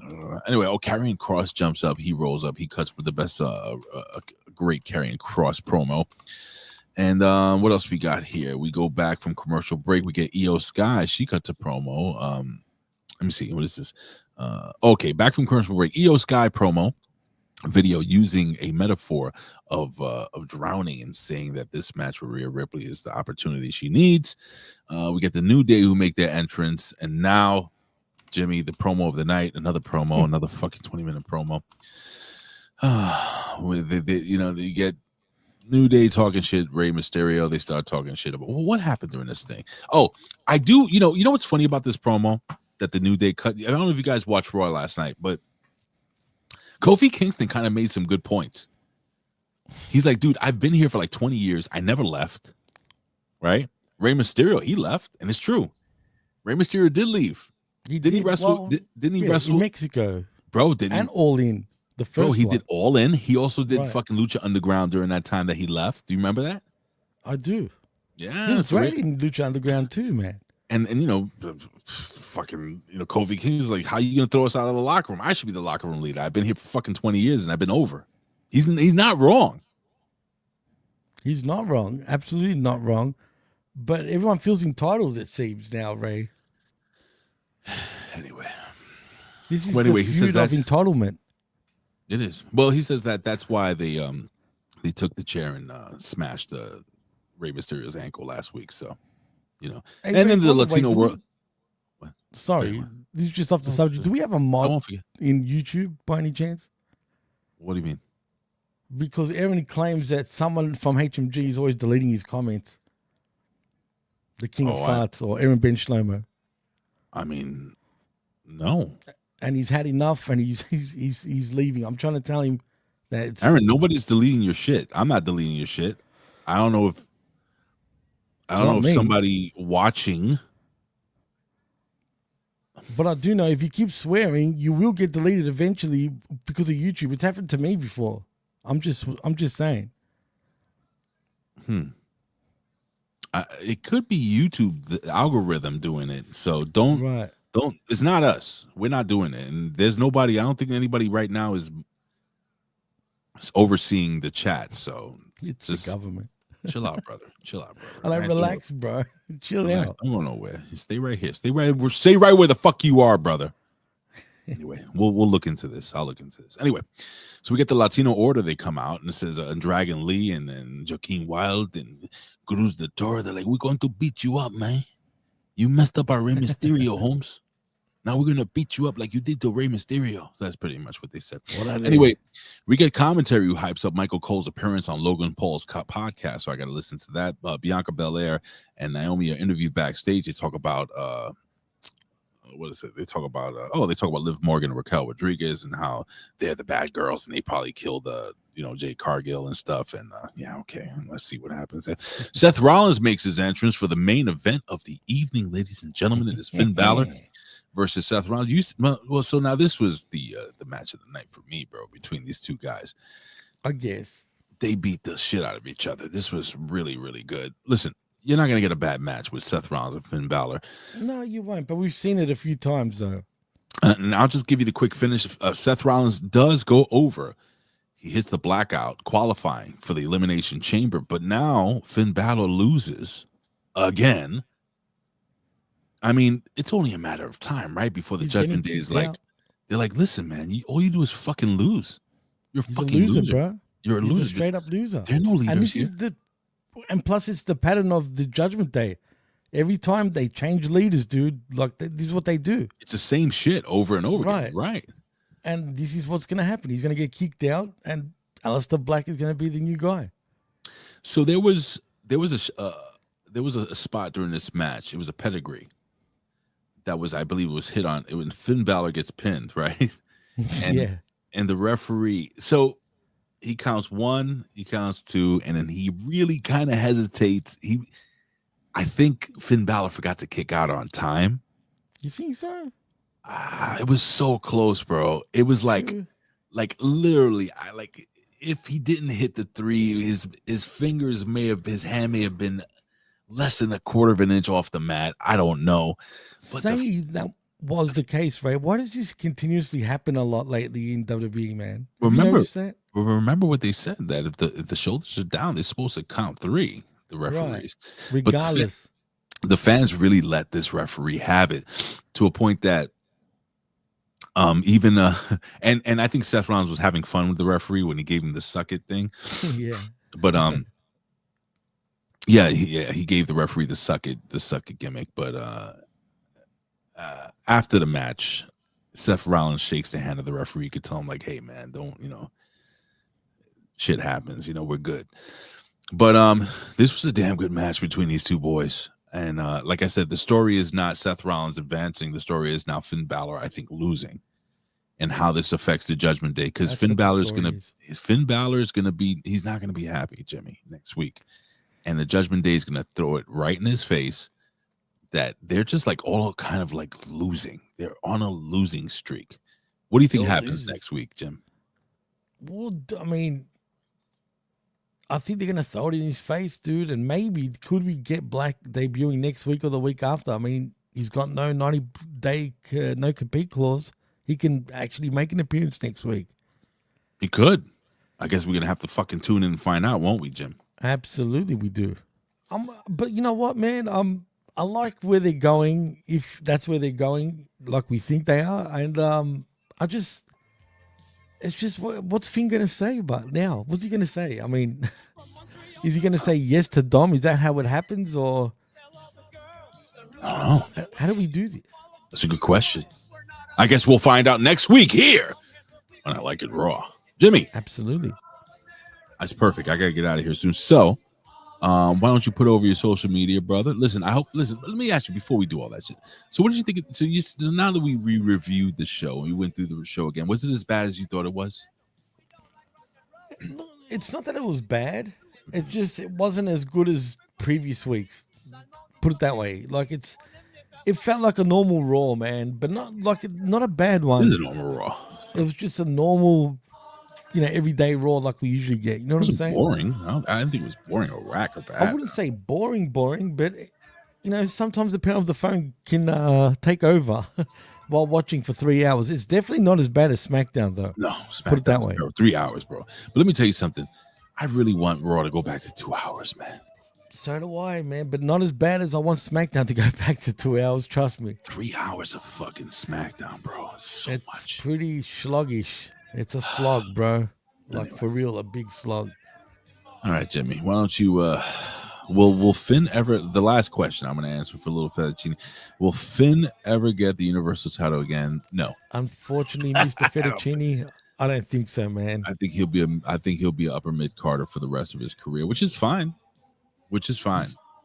Anyway, Karrion Kross jumps up. He rolls up. He cuts with the best, a great Karrion Kross promo. And what else we got here? We go back from commercial break. We get Io Sky. She cuts a promo. Let me see. What is this? Okay, back from commercial break. Io Sky promo video using a metaphor of drowning and saying that this match with Rhea Ripley is the opportunity she needs. We get the New Day who make their entrance, and now Jimmy, the promo of the night, another promo, another fucking 20-minute promo. You get New Day talking shit, Rey Mysterio, they start talking shit about what happened during this thing. Oh, I do, you know what's funny about this promo that the New Day cut? I don't know if you guys watched Raw last night, but Kofi Kingston kind of made some good points. He's like, dude, I've been here for like 20 years. I never left. Right? Rey Mysterio, he left. And it's true. Rey Mysterio did leave. Didn't he wrestle? Didn't he wrestle in Mexico? Bro, didn't he? And All In. The first Bro, he one. did All In. He also did fucking Lucha Underground during that time that he left. Do you remember that? I do. Yeah. He was great in Lucha Underground too, man. And fucking, Kofi Kingston's like, how you gonna throw us out of the locker room? I should be the locker room leader. I've been here for fucking 20 years and I've been over. He's not wrong. He's not wrong. Absolutely not wrong. But everyone feels entitled, it seems now, Ray. Anyway. This is the feud he says of that entitlement. It is. Well, he says that that's why they took the chair and smashed Rey Mysterio's ankle last week. So, Hey, and in Rick, the by the way, Latino world. What? Sorry, Wait, what? this is just off the Oh, subject. shit. Do we have a I mod won't forget. in YouTube by any chance? What do you mean? Because Aaron claims that someone from HMG is always deleting his comments. The King of Farts or Aaron Ben Shlomo. I mean, no. And he's had enough and he's leaving. I'm trying to tell him that it's Aaron, nobody's deleting your shit. I'm not deleting your shit. I don't know if me. somebody watching. But I do know if you keep swearing, you will get deleted eventually because of YouTube. It's happened to me before. I'm just saying. It could be YouTube, the algorithm doing it. So don't. It's not us. We're not doing it, and there's nobody. I don't think anybody right now is overseeing the chat. So it's just the government. Chill out, brother. Chill out, brother. I like relax, bro. Chill out. Don't go nowhere. Stay right here. Stay right where the fuck you are, brother. Anyway, we'll look into this. I'll look into this. Anyway, so we get the Latino Order. They come out and it says Dragon Lee and then Joaquin Wilde and Cruz the Toro. They're like, we're going to beat you up, man. You messed up our Rey Mysterio, Holmes. Now we're gonna beat you up like you did to Rey Mysterio. So that's pretty much what they said. Anyway, we get commentary who hypes up Michael Cole's appearance on Logan Paul's podcast. So I got to listen to that. Bianca Belair and Naomi are interviewed backstage. They talk about what is it? They talk about Liv Morgan and Raquel Rodriguez and how they're the bad girls and they probably killed Jade Cargill and stuff. And okay, let's see what happens. Seth Rollins makes his entrance for the main event of the evening, ladies and gentlemen. It is Finn Balor versus Seth Rollins. So now this was the match of the night for me, bro, between these two guys. I guess they beat the shit out of each other. This was really, really good. Listen, you're not going to get a bad match with Seth Rollins and Finn Balor. No, you won't, but we've seen it a few times, though. And I'll just give you the quick finish. Seth Rollins does go over. He hits the blackout, qualifying for the Elimination Chamber, but now Finn Balor loses again. I mean, it's only a matter of time, right? Before the Judgment Day is like, they're like, listen, man, all you do is fucking lose. You're a fucking loser, bro. You're a He's loser. A straight up loser. There are no leaders and plus it's the pattern of the Judgment Day. Every time they change leaders, dude, like this is what they do. It's the same shit over and over again, right? And this is what's going to happen. He's going to get kicked out, and Aleister Black is going to be the new guy. So there was a spot during this match. It was a pedigree that was, I believe, it was hit on. It when Finn Balor gets pinned, right? And, and the referee. So he counts 1, he counts 2, and then he really kind of hesitates. I think Finn Balor forgot to kick out on time. You think so? It was so close, bro. It was like literally, if he didn't hit the 3, his fingers his hand may have been less than a quarter of an inch off the mat. I don't know. But that was the case, right? Why does this continuously happen a lot lately in WWE, man? Remember what they said, that if the shoulders are down, they're supposed to count 3, the referees. Right. Regardless. But the fans really let this referee have it to a point that even and I think Seth Rollins was having fun with the referee when he gave him the suck it thing. Yeah. But he gave the referee the suck it gimmick. But after the match, Seth Rollins shakes the hand of the referee. You could tell him like, hey man, don't, shit happens, we're good. But this was a damn good match between these two boys. And like I said, the story is not Seth Rollins advancing. The story is now Finn Balor, I think, losing, and how this affects the Judgment Day. Because Finn Balor is gonna be, he's not gonna be happy, Jimmy, next week. And the Judgment Day is gonna throw it right in his face that they're just like all kind of like losing. They're on a losing streak. What do you think happens next week, Jim? Well, I mean, I think they're going to throw it in his face, dude. And maybe could we get Black debuting next week or the week after? I mean, he's got no 90-day no compete clause. He can actually make an appearance next week. He could. I guess we're going to have to fucking tune in and find out, won't we, Jim? Absolutely, we do. But you know what, man? I like where they're going, if that's where they're going, like we think they are. And it's just what's Finn gonna say? But now, what's he gonna say? I mean, is he gonna say yes to Dom? Is that how it happens, or I don't know. how do we do this? That's a good question. I guess we'll find out next week here on I Like It Raw. Jimmy. Absolutely. That's perfect. I gotta get out of here soon. So, why don't you put over your social media, brother? Listen, let me ask you before we do all that shit. So, what did you think? So, now that we reviewed the show, we went through the show again. Was it as bad as you thought it was? No, it's not that it was bad. It wasn't as good as previous weeks. Put it that way. Like it felt like a normal Raw, man, but not a bad one. It is a normal Raw. It was just a normal, everyday Raw like we usually get. You know what I'm saying? Boring. I didn't think it was boring or whack or bad. I wouldn't say boring, but sometimes the power of the phone can take over while watching for 3 hours. It's definitely not as bad as SmackDown, though. No, SmackDown's put it that way. 3 hours, bro. But let me tell you something. I really want Raw to go back to 2 hours, man. So do I, man, but not as bad as I want SmackDown to go back to 2 hours. Trust me. 3 hours of fucking SmackDown, bro. It's so much. Pretty sluggish. It's a slog, bro. Like for real, a big slog. All right, Jimmy. Why don't you? Will Finn ever? The last question I'm going to answer for Little Fettuccine. Will Finn ever get the Universal title again? No. Unfortunately, Mr. Fettuccine, I don't think so, man. I think he'll be an upper mid Carter for the rest of his career, which is fine.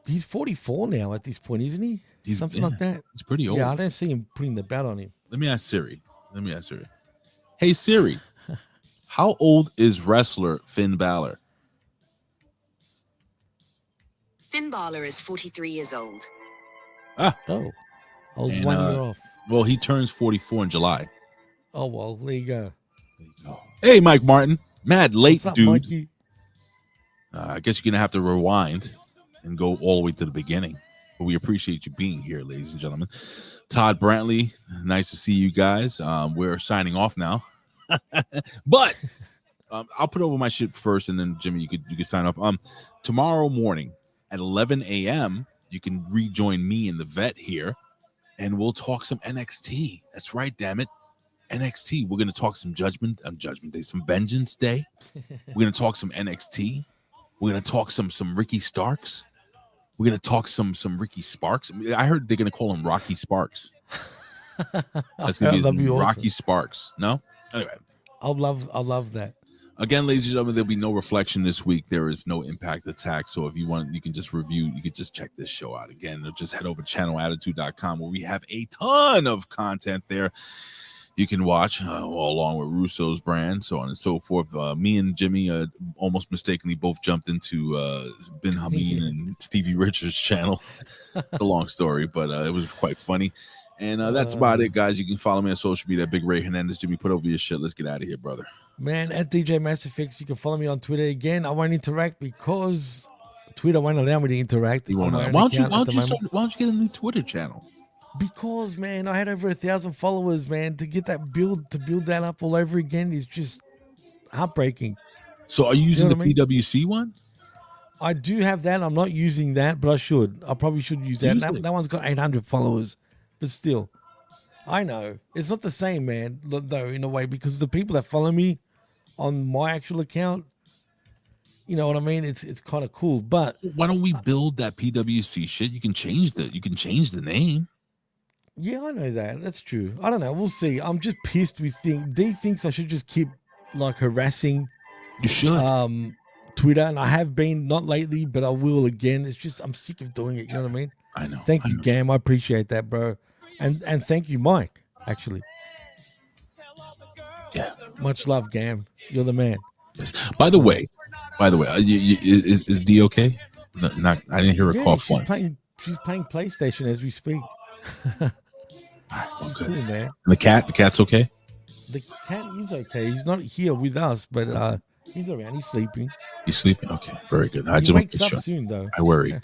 He's 44 now at this point, isn't he? Something like that. He's pretty old. Yeah, I don't see him putting the belt on him. Let me ask Siri. Hey Siri, how old is wrestler Finn Balor? Finn Balor is 43 years old. Oh, I was 1 year off. Well, he turns 44 in July. Oh, well, there you go. Hey, Mike Martin. Mad late, What's up, dude. Mikey? I guess you're going to have to rewind and go all the way to the beginning. But we appreciate you being here, ladies and gentlemen. Todd Brantley, nice to see you guys. We're signing off now. But I'll put over my shit first, and then, Jimmy, you could sign off. Tomorrow morning at 11 a.m., you can rejoin me and the vet here, and we'll talk some NXT. That's right, damn it. NXT. We're going to talk some Judgment Day, some Vengeance Day. We're going to talk some NXT. We're going to talk some Ricky Starks. We're going to talk some Ricky Sparks. I heard they're going to call him Rocky Sparks. That's going to be Rocky awesome. Sparks. No? Anyway. I'll love that. Again, ladies and gentlemen, there'll be no reflection this week. There is no Impact Attack. So if you want, you can just review. You can just check this show out. Again, just head over to channelattitude.com where we have a ton of content there. You can watch along with Russo's brand, so on and so forth. Me and Jimmy almost mistakenly both jumped into Ben Hamin and Stevie Richards' channel. It's a long story, but it was quite funny. And that's about it, guys. You can follow me on social media, Big Ray Hernandez. Jimmy, put over your shit. Let's get out of here, brother. Man, at DJ Massifix, you can follow me on Twitter. Again, I won't interact because Twitter won't allow me to interact. Why don't you get a new Twitter channel? Because, man, I had over 1,000 followers, man. To build that up all over again is just heartbreaking. So are you using the PWC one? I do have that. I'm not using that, but I should. I probably should use that. That one's got 800 followers, but still. I know. It's not the same, man, though, in a way, because the people that follow me on my actual account, you know what I mean? It's kind of cool, but why don't we build that PWC shit? You can change the name. Yeah, I know that. That's true. I don't know. We'll see. I'm just pissed with things. D thinks I should just keep like harassing. You should. Twitter, and I have been, not lately, but I will again. It's just I'm sick of doing it. You know what I mean? I know. Thank you, Gam. I appreciate that, bro. And thank you, Mike. Actually. Yeah. Much love, Gam. You're the man. Yes. By the way, is D okay? No, I didn't hear her cough once. She's playing PlayStation as we speak. Okay. Cool, man. The cat's okay? The cat is okay. He's not here with us, but he's around. He's sleeping. He's sleeping? Okay, very good. He wakes up soon, though. I worry.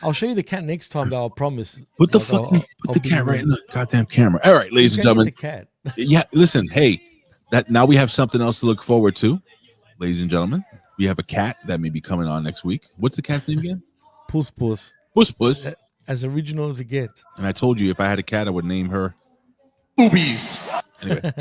I'll show you the cat next time, though. I promise. Put the cat right in the goddamn camera. All right, ladies and gentlemen. The cat. Yeah, listen. Hey, now we have something else to look forward to, ladies and gentlemen. We have a cat that may be coming on next week. What's the cat's name again? Puss Puss. Puss Puss. As original as it gets. And I told you if I had a cat, I would name her Boobies. Anyway,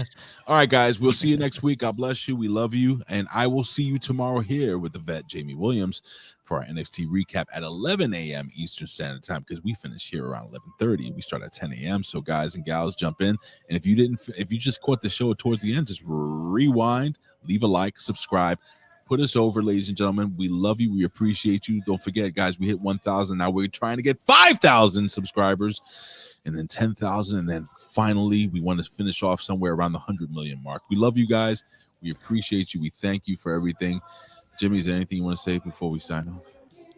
all right, guys, we'll see you next week. God bless you. We love you. And I will see you tomorrow here with the vet, Jamie Williams, for our NXT recap at 11 a.m. Eastern Standard Time, because we finish here around 11:30. We start at 10 a.m. So, guys and gals, jump in. And if you just caught the show towards the end, just rewind, leave a like, subscribe. Put us over, ladies and gentlemen. We love you. We appreciate you. Don't forget, guys, we hit 1,000. Now we're trying to get 5,000 subscribers, and then 10,000. And then finally, we want to finish off somewhere around the 100 million mark. We love you guys. We appreciate you. We thank you for everything. Jimmy, is there anything you want to say before we sign off?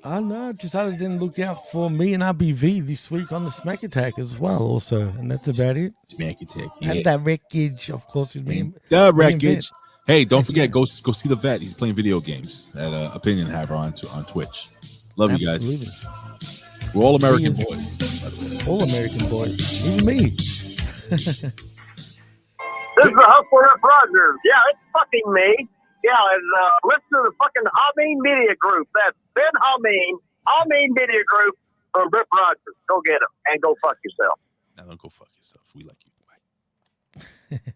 I know, just other than look out for me and RBV this week on the Smack Attack as well, also. And that's about it. Smack Attack. Yeah. And that wreckage, of course, with me. The wreckage. Hey, don't forget, go see the vet. He's playing video games at Opinion Haver on Twitch. Love you guys. We're all American boys. All American boys. Even me. This is the Hustler Rep Rogers. Yeah, it's fucking me. Yeah, and listen to the fucking Hamin Media Group. That's Ben Hamin Media Group from Rip Rogers. Go get him and go fuck yourself. Now don't go fuck yourself. We like you. Bye.